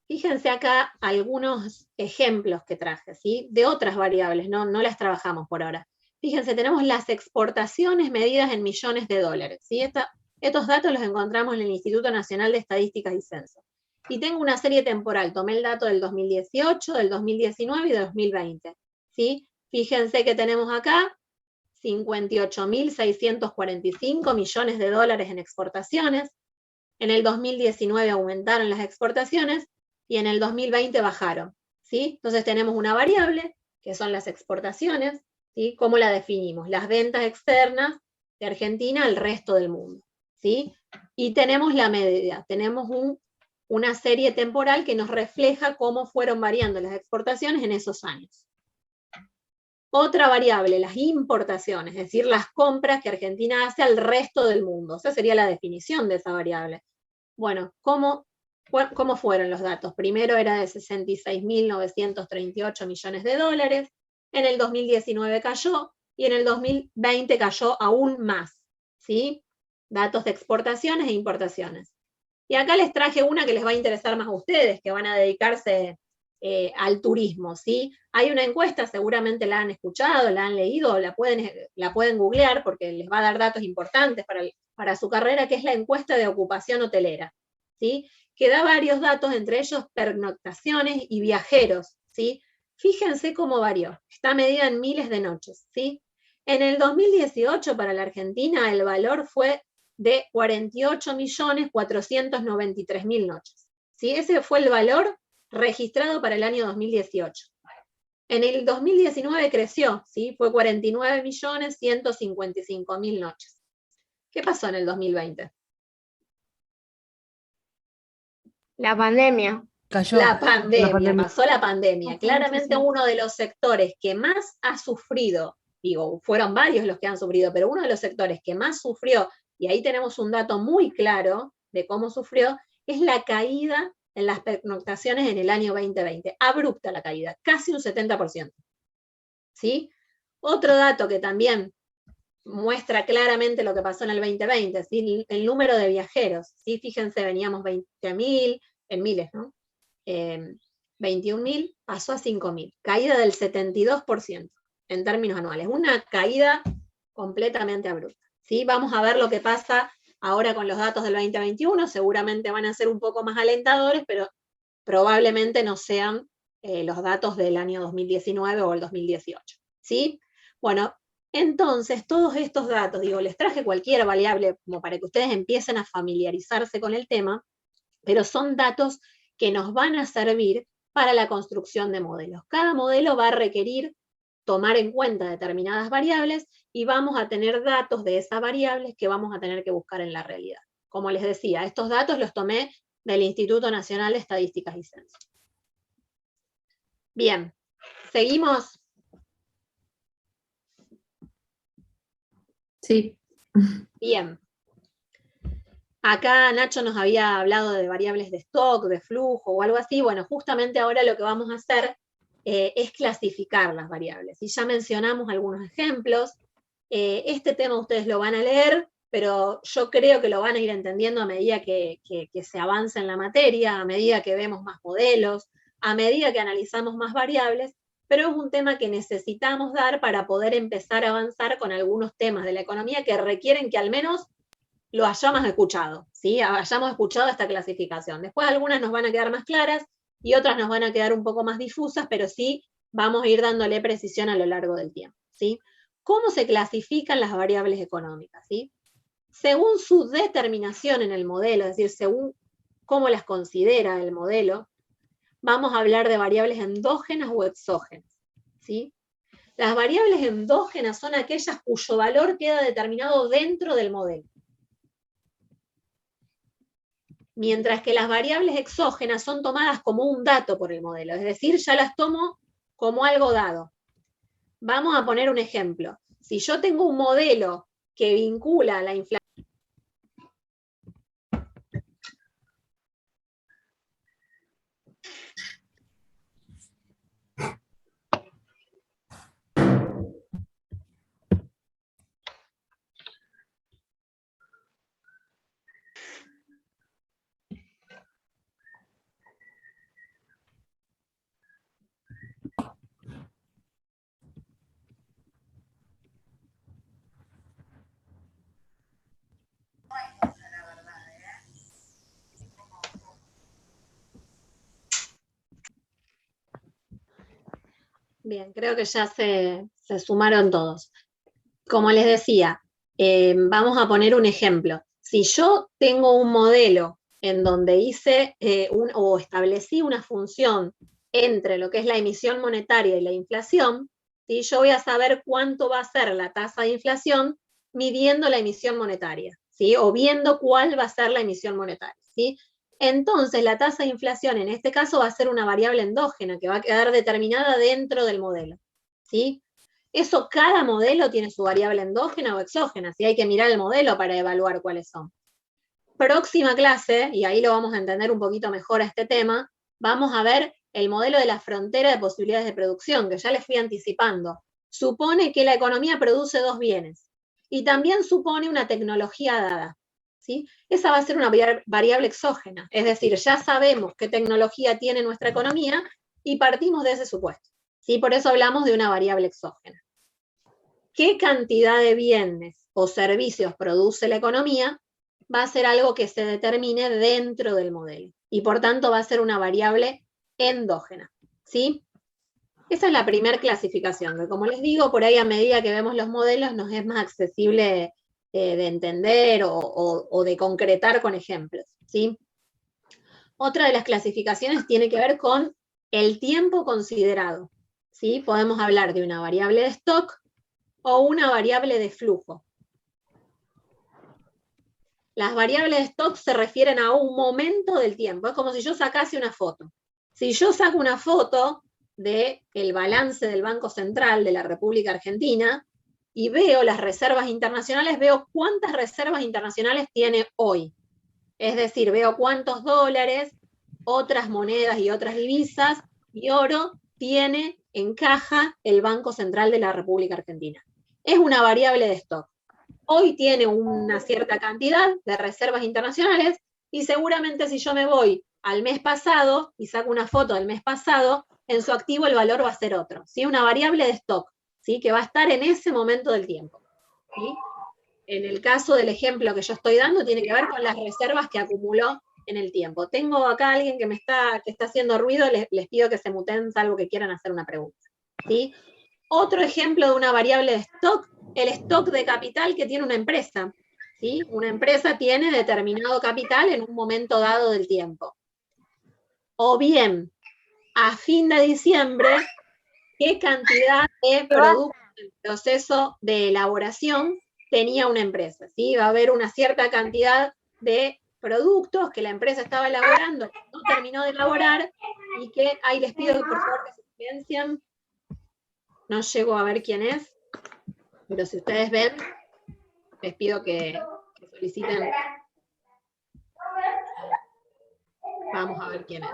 Speaker 1: Fíjense acá algunos ejemplos que traje, ¿sí? De otras variables, no las trabajamos por ahora. Fíjense, tenemos las exportaciones medidas en millones de dólares, ¿sí? Estos datos los encontramos en el Instituto Nacional de Estadísticas y Censo. Y tengo una serie temporal, tomé el dato del 2018, del 2019 y del 2020, ¿sí? Fíjense que tenemos acá 58.645 millones de dólares en exportaciones. En el 2019 aumentaron las exportaciones y en el 2020 bajaron, ¿sí? Entonces tenemos una variable, que son las exportaciones, ¿sí? ¿Cómo la definimos? Las ventas externas de Argentina al resto del mundo, ¿sí? Y tenemos la medida, tenemos una serie temporal que nos refleja cómo fueron variando las exportaciones en esos años. Otra variable, las importaciones, es decir, las compras que Argentina hace al resto del mundo. Esa sería la definición de esa variable. Bueno, ¿cómo fueron los datos? Primero era de 66.938 millones de dólares, en el 2019 cayó, y en el 2020 cayó aún más, ¿sí? Datos de exportaciones e importaciones. Y acá les traje una que les va a interesar más a ustedes, que van a dedicarse al turismo, ¿sí? Hay una encuesta, seguramente la han escuchado, la han leído, la pueden googlear porque les va a dar datos importantes para su carrera, que es la encuesta de ocupación hotelera, ¿sí? Que da varios datos, entre ellos pernoctaciones y viajeros, ¿sí? Fíjense cómo varió, está medida en miles de noches, ¿sí? En el 2018 para la Argentina el valor fue de 48.493.000 noches, ¿sí? Ese fue el valor registrado para el año 2018. En el 2019 creció, ¿sí? Fue 49.155.000 noches. ¿Qué pasó en el 2020?
Speaker 4: La pandemia.
Speaker 3: Cayó
Speaker 1: La pandemia, pasó la
Speaker 5: Ajá,
Speaker 1: pandemia. Claramente
Speaker 5: sí.
Speaker 1: uno de los sectores que más ha sufrido, digo, fueron varios los que han sufrido, pero uno de los sectores que más sufrió, y ahí tenemos un dato muy claro de cómo sufrió, es la caída en las pernoctaciones en el año 2020. Abrupta la caída, casi un 70%. ¿Sí? Otro dato que también muestra claramente lo que pasó en el 2020, ¿sí? El número de viajeros. ¿Sí? Fíjense, veníamos 20.000, en miles, ¿no? 21.000 pasó a 5.000, caída del 72% en términos anuales, una caída completamente abrupta. ¿Sí? Vamos a ver lo que pasa ahora con los datos del 2021, seguramente van a ser un poco más alentadores, pero probablemente no sean los datos del año 2019 o el 2018. ¿Sí? Bueno, entonces todos estos datos, digo, les traje cualquier variable como para que ustedes empiecen a familiarizarse con el tema, pero son datos que nos van a servir para la construcción de modelos. Cada modelo va a requerir tomar en cuenta determinadas variables y vamos a tener datos de esas variables que vamos a tener que buscar en la realidad. Como les decía, estos datos los tomé del Instituto Nacional de Estadísticas y Censos. Bien, ¿seguimos?
Speaker 11: Sí.
Speaker 1: Bien. Acá Nacho nos había hablado de variables de stock, de flujo o algo así. Bueno, justamente ahora lo que vamos a hacer es clasificar las variables. Y ya mencionamos algunos ejemplos. Este tema ustedes lo van a leer, pero yo creo que lo van a ir entendiendo a medida que se avanza en la materia, a medida que vemos más modelos, a medida que analizamos más variables, pero es un tema que necesitamos dar para poder empezar a avanzar con algunos temas de la economía que requieren que al menos lo hayamos escuchado, ¿sí? Hayamos escuchado esta clasificación. Después algunas nos van a quedar más claras y otras nos van a quedar un poco más difusas, pero sí vamos a ir dándole precisión a lo largo del tiempo, ¿sí? ¿Cómo se clasifican las variables económicas, ¿sí? Según su determinación en el modelo, es decir, según cómo las considera el modelo, vamos a hablar de variables endógenas o exógenas, ¿sí? Las variables endógenas son aquellas cuyo valor queda determinado dentro del modelo. Mientras que las variables exógenas son tomadas como un dato por el modelo, es decir, ya las tomo como algo dado. Vamos a poner un ejemplo. Si yo tengo un modelo que vincula la inflación, bien, creo que ya se sumaron todos. Como les decía, vamos a poner un ejemplo. Si yo tengo un modelo en donde hice o establecí una función entre lo que es la emisión monetaria y la inflación, ¿sí? Yo voy a saber cuánto va a ser la tasa de inflación midiendo la emisión monetaria, ¿sí? O viendo cuál va a ser la emisión monetaria, ¿sí? Entonces, la tasa de inflación en este caso va a ser una variable endógena que va a quedar determinada dentro del modelo, ¿sí? Eso, cada modelo tiene su variable endógena o exógena, ¿sí? Hay que mirar el modelo para evaluar cuáles son. Próxima clase, y ahí lo vamos a entender un poquito mejor a este tema, vamos a ver el modelo de la frontera de posibilidades de producción, que ya les fui anticipando. Supone que la economía produce dos bienes, y también supone una tecnología dada, ¿sí? Esa va a ser una variable exógena, es decir, ya sabemos qué tecnología tiene nuestra economía y partimos de ese supuesto, ¿sí? Por eso hablamos de una variable exógena. ¿Qué cantidad de bienes o servicios produce la economía? Va a ser algo que se determine dentro del modelo y por tanto va a ser una variable endógena, ¿sí? Esa es la primera clasificación, que como les digo, por ahí a medida que vemos los modelos nos es más accesible de entender o de concretar con ejemplos, ¿sí? Otra de las clasificaciones tiene que ver con el tiempo considerado, ¿sí? Podemos hablar de una variable de stock o una variable de flujo. Las variables de stock se refieren a un momento del tiempo, es como si yo sacase una foto, Si yo saco una foto del balance del Banco Central de la República Argentina y veo las reservas internacionales, veo cuántas reservas internacionales tiene hoy. Es decir, veo cuántos dólares, otras monedas y otras divisas y oro tiene en caja el Banco Central de la República Argentina. Es una variable de stock. Hoy tiene una cierta cantidad de reservas internacionales y seguramente si yo me voy al mes pasado y saco una foto del mes pasado, en su activo el valor va a ser otro, ¿sí? Una variable de stock, ¿sí? Que va a estar en ese momento del tiempo, ¿sí? En el caso del ejemplo que yo estoy dando, tiene que ver con las reservas que acumuló en el tiempo. Tengo acá a alguien que está haciendo ruido, les pido que se muten, salvo que quieran hacer una pregunta, ¿sí? Otro ejemplo de una variable de stock, el stock de capital que tiene una empresa, ¿sí? Una empresa tiene determinado capital en un momento dado del tiempo. O bien, a fin de diciembre, ¿qué cantidad de productos en proceso de elaboración tenía una empresa? ¿Sí? Va a haber una cierta cantidad de productos que la empresa estaba elaborando, que no terminó de elaborar, y que, ahí les pido que por favor que se silencien. No llego a ver quién es, pero si ustedes ven, les pido que soliciten. Vamos a ver quién es.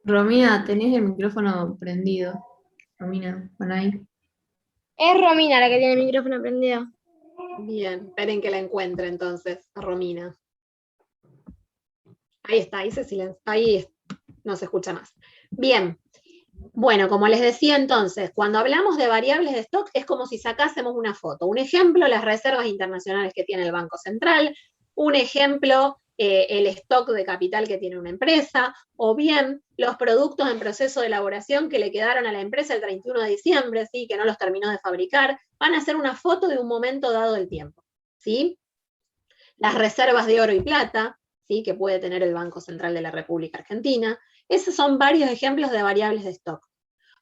Speaker 11: Romina, tenés el micrófono prendido. Romina, ¿van ahí?
Speaker 4: Es Romina la que tiene el micrófono prendido.
Speaker 1: Bien, esperen que la encuentre entonces, a Romina. Ahí está, ahí se silencia, ahí no se escucha más. Bien, bueno, como les decía entonces, cuando hablamos de variables de stock es como si sacásemos una foto. Un ejemplo, las reservas internacionales que tiene el Banco Central, un ejemplo, el stock de capital que tiene una empresa, o bien los productos en proceso de elaboración que le quedaron a la empresa el 31 de diciembre, ¿sí? Que no los terminó de fabricar, van a ser una foto de un momento dado del tiempo, ¿sí? Las reservas de oro y plata, ¿sí? Que puede tener el Banco Central de la República Argentina. Esos son varios ejemplos de variables de stock.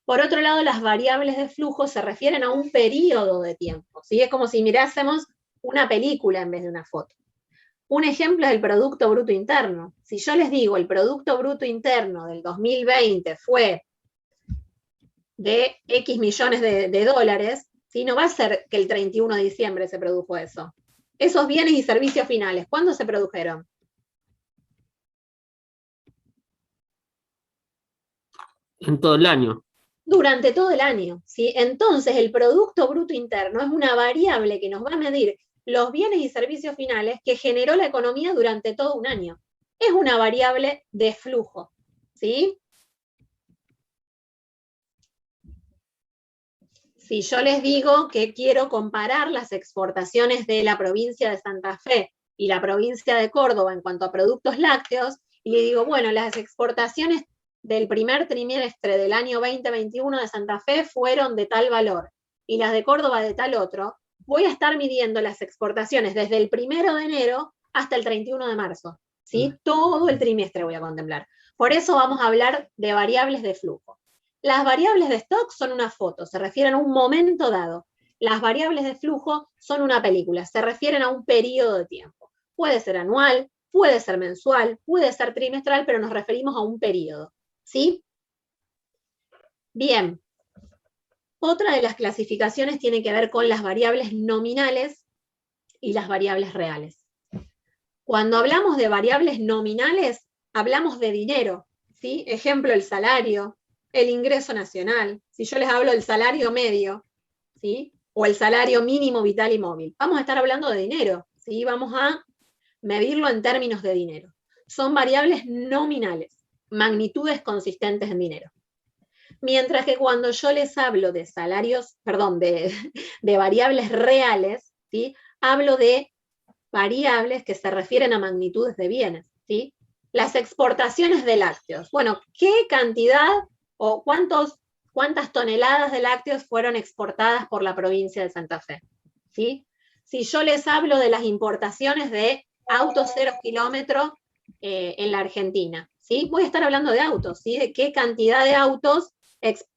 Speaker 1: Por otro lado, las variables de flujo se refieren a un periodo de tiempo, ¿sí? Es como si mirásemos una película en vez de una foto. Un ejemplo es el Producto Bruto Interno. Si yo les digo el Producto Bruto Interno del 2020 fue de X millones de dólares, ¿sí? No va a ser que el 31 de diciembre se produjo eso. Esos bienes y servicios finales, ¿cuándo se produjeron?
Speaker 12: En todo el año.
Speaker 1: Durante todo el año, ¿sí? Entonces el Producto Bruto Interno es una variable que nos va a medir los bienes y servicios finales que generó la economía durante todo un año. Es una variable de flujo, ¿sí? Si yo les digo que quiero comparar las exportaciones de la provincia de Santa Fe y la provincia de Córdoba en cuanto a productos lácteos, y le digo, bueno, las exportaciones del primer trimestre del año 2021 de Santa Fe fueron de tal valor, y las de Córdoba de tal otro, voy a estar midiendo las exportaciones desde el 1 de enero hasta el 31 de marzo, ¿sí? Todo el trimestre voy a contemplar. Por eso vamos a hablar de variables de flujo. Las variables de stock son una foto, se refieren a un momento dado. Las variables de flujo son una película, se refieren a un periodo de tiempo. Puede ser anual, puede ser mensual, puede ser trimestral, pero nos referimos a un periodo, ¿sí? Bien. Otra de las clasificaciones tiene que ver con las variables nominales y las variables reales. Cuando hablamos de variables nominales, hablamos de dinero, ¿sí? Ejemplo, el salario, el ingreso nacional. Si yo les hablo del salario medio, ¿sí? O el salario mínimo vital y móvil, vamos a estar hablando de dinero, ¿sí? Vamos a medirlo en términos de dinero. Son variables nominales, magnitudes consistentes en dinero. Mientras que cuando yo les hablo de salarios, perdón, de variables reales, ¿sí? Hablo de variables que se refieren a magnitudes de bienes, ¿sí? Las exportaciones de lácteos. Bueno, ¿qué cantidad o cuántas toneladas de lácteos fueron exportadas por la provincia de Santa Fe? ¿Sí? Si yo les hablo de las importaciones de autos 0 kilómetros en la Argentina, ¿sí? Voy a estar hablando de autos, ¿sí? De qué cantidad de autos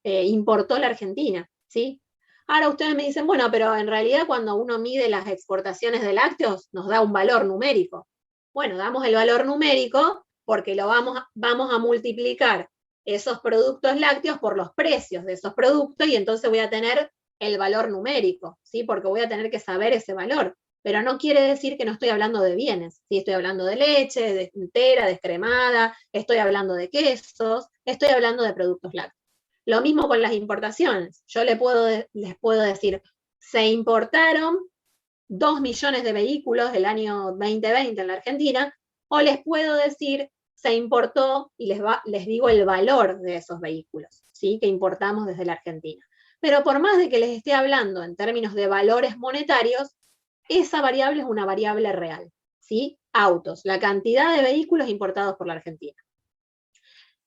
Speaker 1: importó la Argentina, ¿sí? Ahora ustedes me dicen, bueno, pero en realidad cuando uno mide las exportaciones de lácteos nos da un valor numérico. Bueno, damos el valor numérico porque vamos a multiplicar esos productos lácteos por los precios de esos productos y entonces voy a tener el valor numérico, ¿sí? Porque voy a tener que saber ese valor. Pero no quiere decir que no estoy hablando de bienes, ¿sí? Estoy hablando de leche, de entera, descremada, estoy hablando de quesos, estoy hablando de productos lácteos. Lo mismo con las importaciones. Yo les puedo decir, se importaron 2 millones de vehículos el año 2020 en la Argentina, o les puedo decir, se importó, y les digo el valor de esos vehículos, ¿sí? Que importamos desde la Argentina. Pero por más de que les esté hablando en términos de valores monetarios, esa variable es una variable real, ¿sí? Autos, la cantidad de vehículos importados por la Argentina.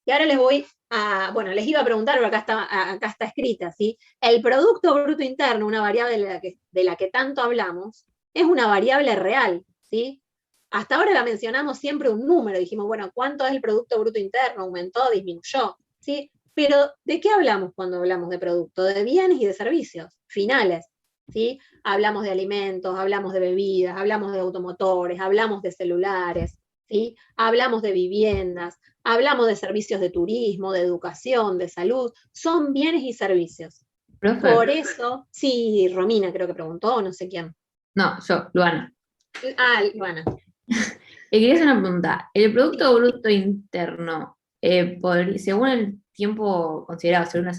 Speaker 1: Y ahora les iba a preguntar, pero acá está escrita, ¿sí? El Producto Bruto Interno, una variable de la que tanto hablamos, es una variable real, ¿sí? Hasta ahora la mencionamos siempre un número, dijimos, bueno, ¿cuánto es el Producto Bruto Interno? ¿Aumentó? ¿Disminuyó? ¿Sí? Pero, ¿de qué hablamos cuando hablamos de producto? De bienes y de servicios finales, ¿sí? Hablamos de alimentos, hablamos de bebidas, hablamos de automotores, hablamos de celulares, ¿sí? Hablamos de viviendas, hablamos de servicios de turismo, de educación, de salud, son bienes y servicios.
Speaker 11: Profe.
Speaker 1: Por eso, sí, Romina creo que preguntó, no sé quién.
Speaker 11: No, yo, Luana.
Speaker 1: Luana.
Speaker 11: Quería hacer una pregunta. El Producto Bruto Interno, según el tiempo considerado, según no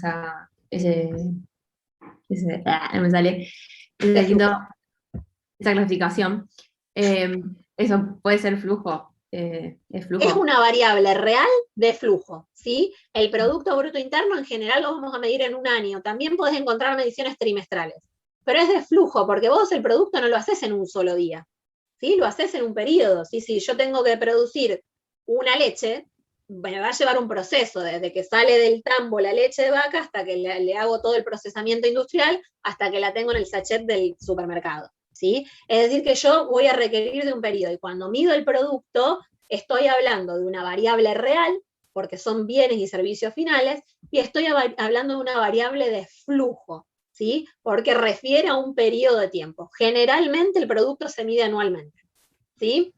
Speaker 11: me sale, esa clasificación, eso puede ser flujo. ¿Es flujo?
Speaker 1: Es una variable real de flujo, ¿sí? El Producto Bruto Interno en general lo vamos a medir en un año. También podés encontrar mediciones trimestrales. Pero es de flujo, porque vos el producto no lo haces en un solo día, ¿sí? Lo haces en un periodo, ¿sí? Si yo tengo que producir una leche, me va a llevar un proceso, desde que sale del tambo la leche de vaca hasta que le hago todo el procesamiento industrial, hasta que la tengo en el sachet del supermercado, ¿sí? Es decir, que yo voy a requerir de un periodo, y cuando mido el producto, estoy hablando de una variable real, porque son bienes y servicios finales, y estoy hablando de una variable de flujo, ¿sí? Porque refiere a un periodo de tiempo. Generalmente el producto se mide anualmente, ¿sí?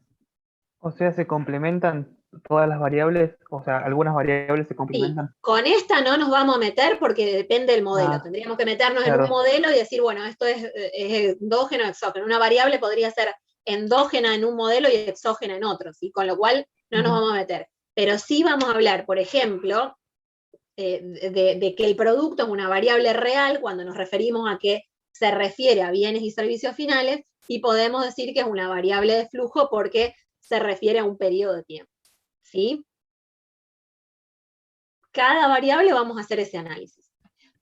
Speaker 10: O sea, se complementan todas las variables, o sea, algunas variables se complementan.
Speaker 1: Sí. Con esta no nos vamos a meter porque depende del modelo. Tendríamos que meternos en un modelo y decir, bueno, esto es endógeno o exógeno. Una variable podría ser endógena en un modelo y exógena en otro, ¿sí? Con lo cual no nos vamos a meter. Pero sí vamos a hablar, por ejemplo, de que el producto es una variable real cuando nos referimos a que se refiere a bienes y servicios finales, y podemos decir que es una variable de flujo porque se refiere a un periodo de tiempo, ¿sí? Cada variable vamos a hacer ese análisis.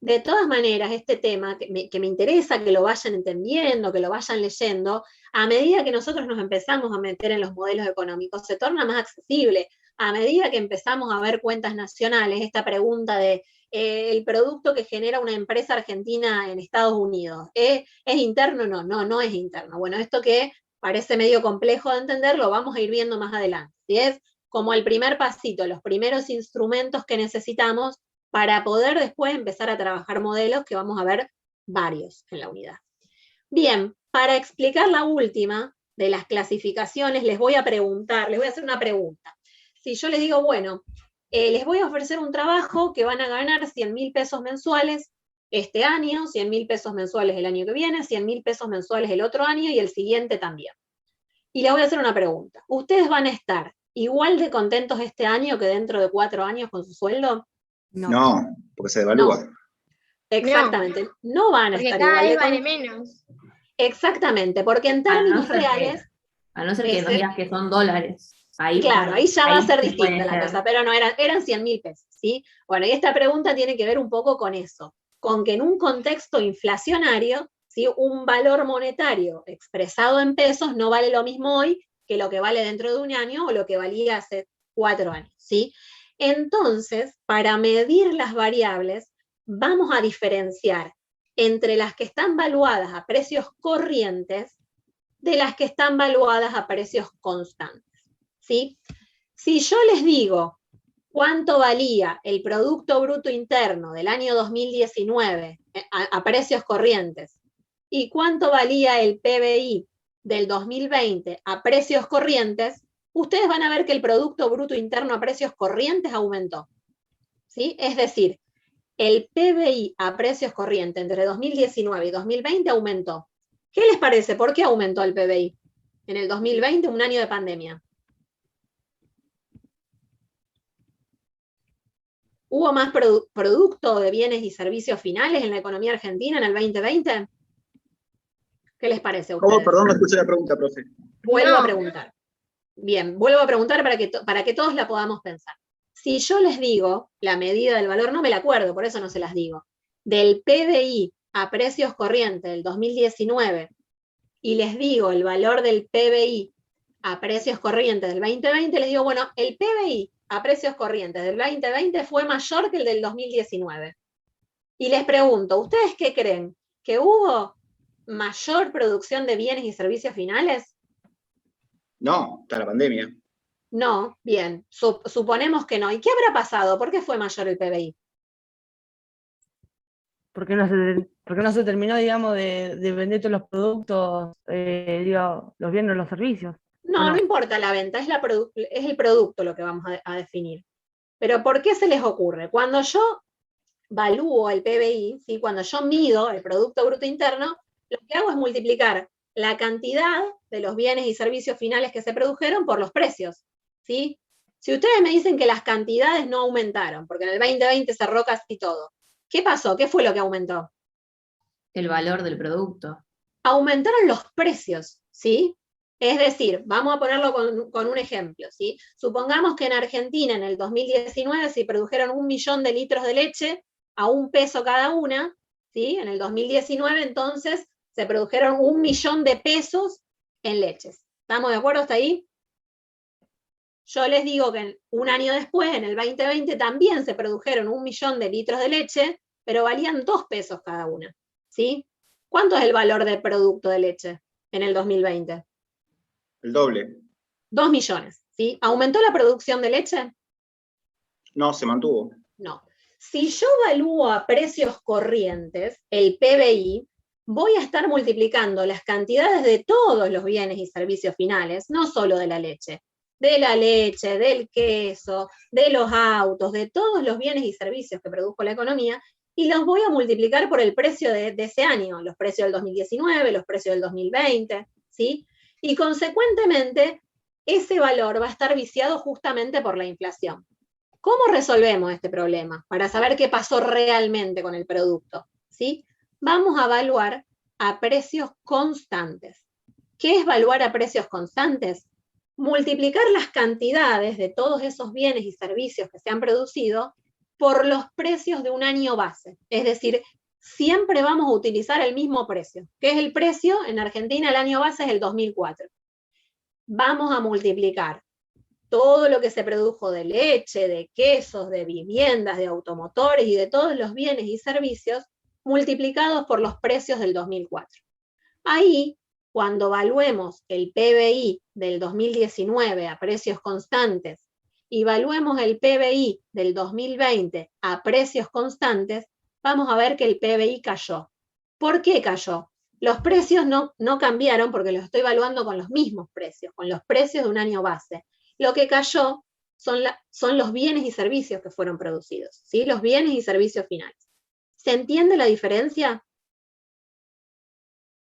Speaker 1: De todas maneras, este tema que me interesa que lo vayan entendiendo, que lo vayan leyendo, a medida que nosotros nos empezamos a meter en los modelos económicos, se torna más accesible. A medida que empezamos a ver cuentas nacionales, esta pregunta de el producto que genera una empresa argentina en Estados Unidos, ¿es interno? No es interno. Bueno, esto que parece medio complejo de entender, lo vamos a ir viendo más adelante. ¿Sí? Es como el primer pasito, los primeros instrumentos que necesitamos para poder después empezar a trabajar modelos, que vamos a ver varios en la unidad. Bien, para explicar la última de las clasificaciones, les voy a hacer una pregunta. Si yo les digo, bueno, les voy a ofrecer un trabajo que van a ganar 100.000 pesos mensuales este año, 100.000 pesos mensuales el año que viene, 100.000 pesos mensuales el otro año y el siguiente también. Y les voy a hacer una pregunta. ¿Ustedes van a estar igual de contentos este año que dentro de 4 años con su sueldo?
Speaker 6: No, porque se devalúa.
Speaker 1: No. Exactamente, no van a estar igual.
Speaker 4: Porque cada vez vale menos.
Speaker 1: Exactamente, porque en términos reales...
Speaker 11: A no ser que nos digas que son dólares. Ahí,
Speaker 1: claro, ahí ya va a ser distinta la
Speaker 11: ser.
Speaker 1: cosa, pero no, eran 100.000 pesos, ¿sí? Bueno, y esta pregunta tiene que ver un poco con eso, con que en un contexto inflacionario, ¿sí? Un valor monetario expresado en pesos no vale lo mismo hoy que lo que vale dentro de un año o lo que valía hace 4 años, ¿sí? Entonces, para medir las variables, vamos a diferenciar entre las que están valuadas a precios corrientes de las que están valuadas a precios constantes, ¿sí? Si yo les digo cuánto valía el Producto Bruto Interno del año 2019 a precios corrientes y cuánto valía el PBI del 2020 a precios corrientes, ustedes van a ver que el Producto Bruto Interno a precios corrientes aumentó. ¿Sí? Es decir, el PBI a precios corrientes entre 2019 y 2020 aumentó. ¿Qué les parece? ¿Por qué aumentó el PBI en el 2020, un año de pandemia? ¿Hubo más producto de bienes y servicios finales en la economía argentina en el 2020? ¿Qué les parece a ustedes?
Speaker 7: ¿Cómo? Perdón, no escuché la pregunta, profe.
Speaker 1: Vuelvo a preguntar. Bien, vuelvo a preguntar para que todos la podamos pensar. Si yo les digo la medida del valor, no me la acuerdo, por eso no se las digo, del PBI a precios corrientes del 2019, y les digo el valor del PBI a precios corrientes del 2020, les digo, bueno, el PBI a precios corrientes del 2020 fue mayor que el del 2019. Y les pregunto, ¿ustedes qué creen? ¿Que hubo mayor producción de bienes y servicios finales?
Speaker 7: No, está la pandemia.
Speaker 1: No, bien, suponemos que no. ¿Y qué habrá pasado? ¿Por qué fue mayor el PBI?
Speaker 3: Porque no se terminó, digamos, de vender todos los productos, los bienes o los servicios.
Speaker 1: No, no importa la venta, es el producto lo que vamos a definir. Pero ¿por qué se les ocurre? Cuando yo valúo el PBI, ¿sí? Cuando yo mido el Producto Bruto Interno, lo que hago es multiplicar la cantidad de los bienes y servicios finales que se produjeron por los precios, ¿sí? Si ustedes me dicen que las cantidades no aumentaron, porque en el 2020 cerró casi todo, ¿qué pasó? ¿Qué fue lo que aumentó?
Speaker 11: El valor del producto.
Speaker 1: Aumentaron los precios, ¿sí? Es decir, vamos a ponerlo con un ejemplo, ¿sí? Supongamos que en Argentina en el 2019 se produjeron 1 millón de litros de leche a $1 cada una, ¿sí? En el 2019 entonces se produjeron 1 millón de pesos en leches. ¿Estamos de acuerdo hasta ahí? Yo les digo que un año después, en el 2020, también se produjeron 1 millón de litros de leche, pero valían 2 pesos cada una, ¿sí? ¿Cuánto es el valor del producto de leche en el 2020?
Speaker 7: El doble.
Speaker 1: 2 millones, ¿sí? ¿Aumentó la producción de leche?
Speaker 7: No, se mantuvo.
Speaker 1: No. Si yo evalúo a precios corrientes, el PBI, voy a estar multiplicando las cantidades de todos los bienes y servicios finales, no solo de la leche, del queso, de los autos, de todos los bienes y servicios que produjo la economía, y los voy a multiplicar por el precio de ese año, los precios del 2019, los precios del 2020, ¿sí? Y consecuentemente, ese valor va a estar viciado justamente por la inflación. ¿Cómo resolvemos este problema? Para saber qué pasó realmente con el producto, ¿sí? Vamos a evaluar a precios constantes. ¿Qué es evaluar a precios constantes? Multiplicar las cantidades de todos esos bienes y servicios que se han producido por los precios de un año base. Es decir, siempre vamos a utilizar el mismo precio. ¿Qué es el precio? En Argentina el año base es el 2004. Vamos a multiplicar todo lo que se produjo de leche, de quesos, de viviendas, de automotores y de todos los bienes y servicios multiplicados por los precios del 2004. Ahí, cuando evaluemos el PBI del 2019 a precios constantes y evaluemos el PBI del 2020 a precios constantes, vamos a ver que el PBI cayó. ¿Por qué cayó? Los precios no cambiaron porque los estoy evaluando con los mismos precios, con los precios de un año base. Lo que cayó son los bienes y servicios que fueron producidos, ¿sí? Los bienes y servicios finales. ¿Se entiende la diferencia?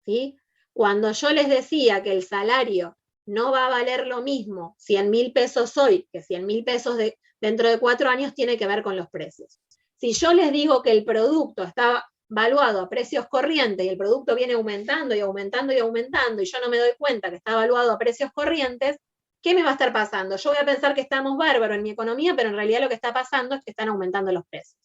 Speaker 1: ¿Sí? Cuando yo les decía que el salario no va a valer lo mismo 100.000 pesos hoy que 100.000 pesos dentro de 4 años, tiene que ver con los precios. Si yo les digo que el producto está valuado a precios corrientes y el producto viene aumentando y aumentando y aumentando y yo no me doy cuenta que está valuado a precios corrientes, ¿qué me va a estar pasando? Yo voy a pensar que estamos bárbaros en mi economía, pero en realidad lo que está pasando es que están aumentando los precios.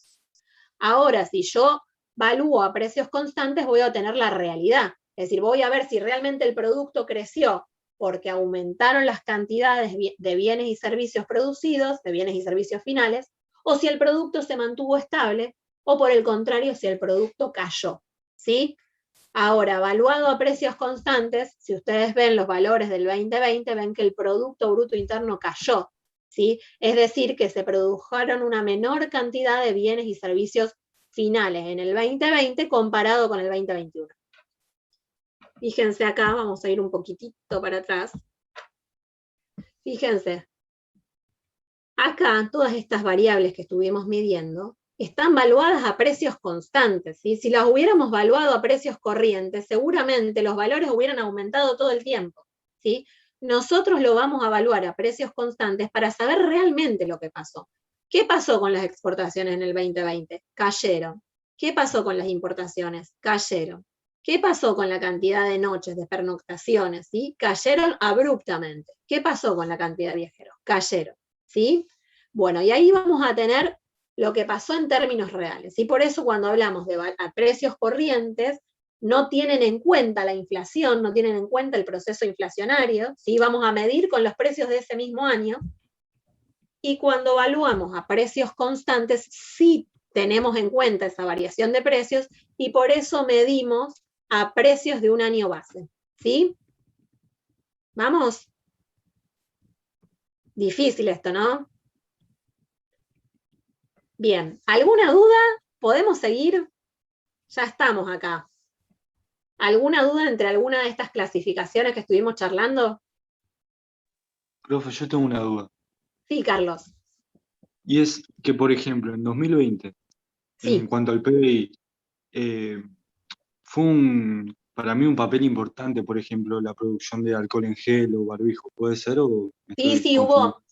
Speaker 1: Ahora, si yo valúo a precios constantes, voy a obtener la realidad. Es decir, voy a ver si realmente el producto creció porque aumentaron las cantidades de bienes y servicios producidos, de bienes y servicios finales, o si el producto se mantuvo estable, o por el contrario, si el producto cayó, ¿sí? Ahora, evaluado a precios constantes, si ustedes ven los valores del 2020, ven que el Producto Bruto Interno cayó, ¿sí? Es decir, que se produjeron una menor cantidad de bienes y servicios finales en el 2020 comparado con el 2021. Fíjense acá, vamos a ir un poquitito para atrás. Fíjense, acá todas estas variables que estuvimos midiendo están valuadas a precios constantes, ¿sí? Si las hubiéramos valuado a precios corrientes, seguramente los valores hubieran aumentado todo el tiempo, ¿sí? Nosotros lo vamos a evaluar a precios constantes para saber realmente lo que pasó. ¿Qué pasó con las exportaciones en el 2020? Cayeron. ¿Qué pasó con las importaciones? Cayeron. ¿Qué pasó con la cantidad de noches, de pernoctaciones? ¿Sí? Cayeron abruptamente. ¿Qué pasó con la cantidad de viajeros? Cayeron. ¿Sí? Bueno, y ahí vamos a tener lo que pasó en términos reales. Y por eso cuando hablamos de a precios corrientes, no tienen en cuenta la inflación, no tienen en cuenta el proceso inflacionario, ¿sí? Vamos a medir con los precios de ese mismo año, y cuando evaluamos a precios constantes, sí tenemos en cuenta esa variación de precios, y por eso medimos a precios de un año base, ¿sí? ¿Vamos? Difícil esto, ¿no? Bien, ¿alguna duda? ¿Podemos seguir? Ya estamos acá. ¿Alguna duda entre alguna de estas clasificaciones que estuvimos charlando?
Speaker 8: Profe, yo tengo una duda.
Speaker 1: Sí, Carlos.
Speaker 8: Y es que, por ejemplo, en 2020,
Speaker 1: sí,
Speaker 8: en cuanto al PBI, fue para mí un papel importante, por ejemplo, la producción de alcohol en gel o barbijo. ¿Puede ser o me
Speaker 1: sí,
Speaker 8: estoy
Speaker 1: sí,
Speaker 8: confundiendo?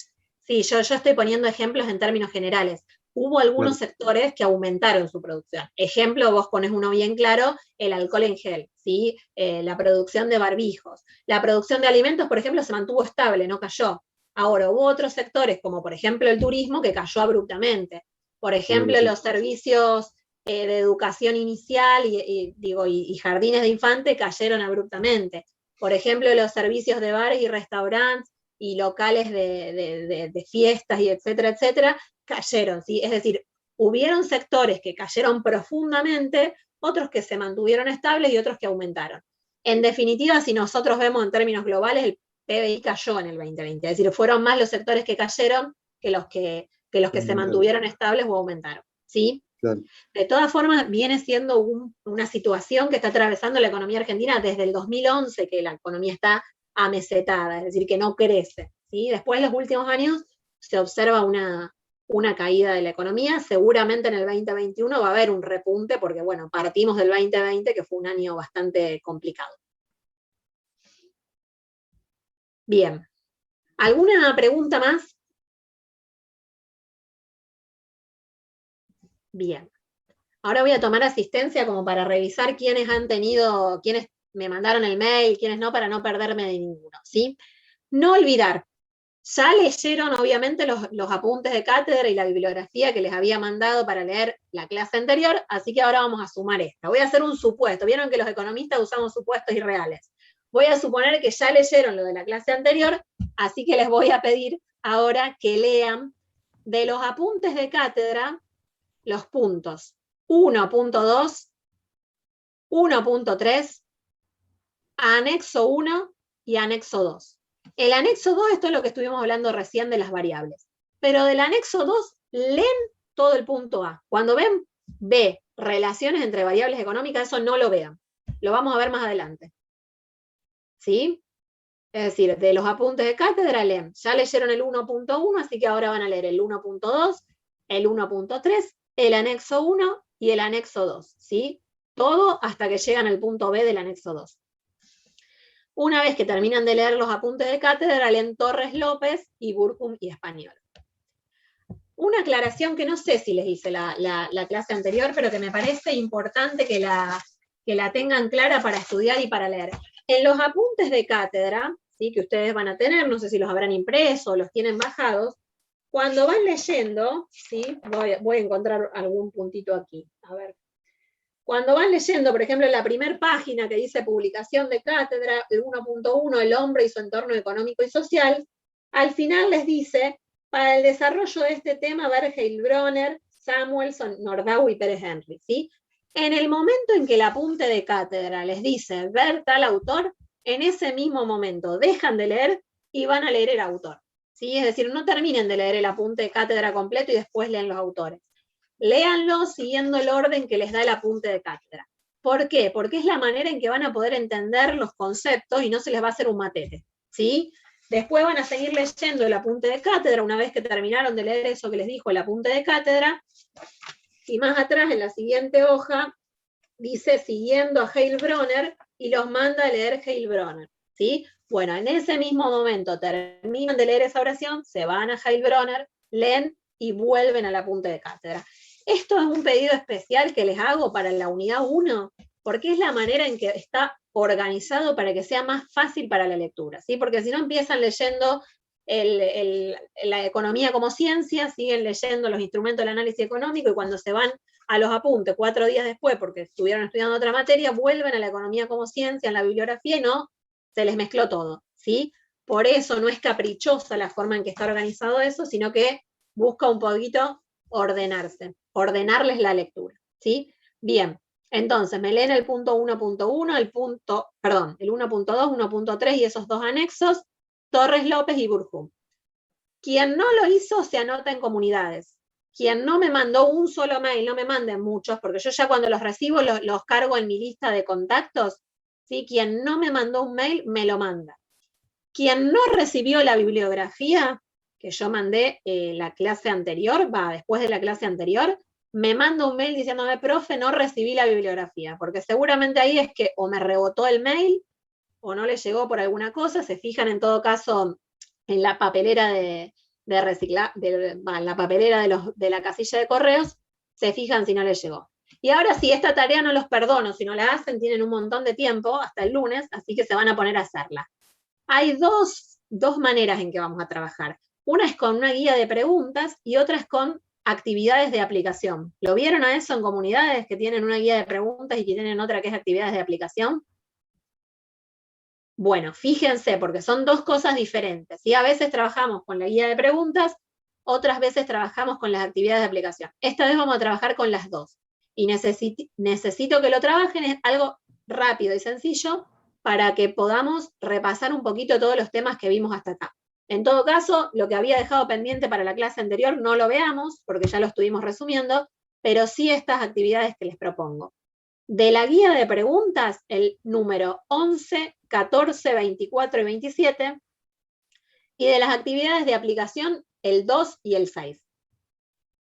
Speaker 1: Sí, yo estoy poniendo ejemplos en términos generales. Hubo algunos sectores que aumentaron su producción. Ejemplo, vos pones uno bien claro, el alcohol en gel, ¿sí? La producción de barbijos. La producción de alimentos, por ejemplo, se mantuvo estable, no cayó. Ahora, hubo otros sectores, como por ejemplo el turismo, que cayó abruptamente. Por ejemplo, los servicios de educación inicial y jardines de infante cayeron abruptamente. Por ejemplo, los servicios de bares y restaurantes y locales de fiestas y etcétera, etcétera, cayeron, ¿sí? Es decir, hubieron sectores que cayeron profundamente, otros que se mantuvieron estables y otros que aumentaron. En definitiva, si nosotros vemos en términos globales, el PBI cayó en el 2020, es decir, fueron más los sectores que cayeron que los que se mantuvieron estables o aumentaron, ¿sí?
Speaker 8: Claro.
Speaker 1: De todas formas, viene siendo una situación que está atravesando la economía argentina desde el 2011, que la economía está amesetada, es decir, que no crece, ¿sí? Después, en los últimos años, se observa una caída de la economía. Seguramente en el 2021 va a haber un repunte, porque bueno, partimos del 2020, que fue un año bastante complicado. Bien. ¿Alguna pregunta más? Bien. Ahora voy a tomar asistencia como para revisar quiénes me mandaron el mail, quiénes no, para no perderme de ninguno, ¿sí? No olvidar, ya leyeron obviamente los apuntes de cátedra y la bibliografía que les había mandado para leer la clase anterior, así que ahora vamos a sumar esta. Voy a hacer un supuesto. Vieron que los economistas usamos supuestos irreales. Voy a suponer que ya leyeron lo de la clase anterior, así que les voy a pedir ahora que lean de los apuntes de cátedra los puntos 1.2, 1.3, anexo 1 y anexo 2. El anexo 2, esto es lo que estuvimos hablando recién de las variables. Pero del anexo 2, leen todo el punto A. Cuando ven B, relaciones entre variables económicas, eso no lo vean. Lo vamos a ver más adelante. ¿Sí? Es decir, de los apuntes de cátedra leen. Ya leyeron el 1.1, así que ahora van a leer el 1.2, el 1.3, el anexo 1 y el anexo 2. ¿Sí? Todo hasta que llegan al punto B del anexo 2. Una vez que terminan de leer los apuntes de cátedra, leen Torres López y Burkum y Español. Una aclaración que no sé si les hice la clase anterior, pero que me parece importante que la tengan clara para estudiar y para leer. En los apuntes de cátedra, ¿sí? Que ustedes van a tener, no sé si los habrán impreso o los tienen bajados, cuando van leyendo, ¿sí? Voy a encontrar algún puntito aquí, a ver. Cuando van leyendo, por ejemplo, en la primera página que dice publicación de cátedra, el 1.1, el hombre y su entorno económico y social, al final les dice, para el desarrollo de este tema, Bergheil Bronner, Samuelson, Nordau y Pérez Henry, ¿sí? En el momento en que el apunte de cátedra les dice ver tal autor, en ese mismo momento dejan de leer y van a leer el autor, ¿sí? Es decir, no terminen de leer el apunte de cátedra completo y después leen los autores. Léanlo siguiendo el orden que les da el apunte de cátedra. ¿Por qué? Porque es la manera en que van a poder entender los conceptos y no se les va a hacer un matete, ¿sí? Después van a seguir leyendo el apunte de cátedra, una vez que terminaron de leer eso que les dijo el apunte de cátedra, y más atrás, en la siguiente hoja, dice siguiendo a Heilbronner, y los manda a leer Heilbronner, ¿sí? Bueno, en ese mismo momento terminan de leer esa oración, se van a Heilbronner, leen y vuelven al apunte de cátedra. Esto es un pedido especial que les hago para la unidad 1, porque es la manera en que está organizado para que sea más fácil para la lectura, ¿sí? Porque si no empiezan leyendo la economía como ciencia, siguen leyendo los instrumentos del análisis económico, y cuando se van a los apuntes 4 días después, porque estuvieron estudiando otra materia, vuelven a la economía como ciencia, en la bibliografía, y no, se les mezcló todo, ¿sí? Por eso no es caprichosa la forma en que está organizado eso, sino que busca un poquito ordenarles la lectura, ¿sí? Bien, entonces me leen el punto 1.1, el 1.2, 1.3 y esos 2 anexos, Torres López y Burjum. Quien no lo hizo se anota en comunidades. Quien no me mandó un solo mail, no me manden muchos, porque yo ya cuando los recibo los cargo en mi lista de contactos, ¿sí? Quien no me mandó un mail, me lo manda. Quien no recibió la bibliografía que yo mandé la clase anterior, después de la clase anterior, me manda un mail diciéndome, profe, no recibí la bibliografía, porque seguramente ahí es que o me rebotó el mail, o no le llegó por alguna cosa. Se fijan en todo caso en la papelera la papelera de la casilla de correos, se fijan si no les llegó. Y ahora sí, esta tarea no los perdono, si no la hacen tienen un montón de tiempo, hasta el lunes, así que se van a poner a hacerla. Hay dos maneras en que vamos a trabajar. Una es con una guía de preguntas y otra es con actividades de aplicación. ¿Lo vieron a eso en comunidades que tienen una guía de preguntas y que tienen otra que es actividades de aplicación? Bueno, fíjense, porque son 2 cosas diferentes, ¿sí? A veces trabajamos con la guía de preguntas, otras veces trabajamos con las actividades de aplicación. Esta vez vamos a trabajar con las 2. Y necesito que lo trabajen, es algo rápido y sencillo para que podamos repasar un poquito todos los temas que vimos hasta acá. En todo caso, lo que había dejado pendiente para la clase anterior no lo veamos, porque ya lo estuvimos resumiendo, pero sí estas actividades que les propongo. De la guía de preguntas, el número 11, 14, 24 y 27, y de las actividades de aplicación, el 2 y el 6.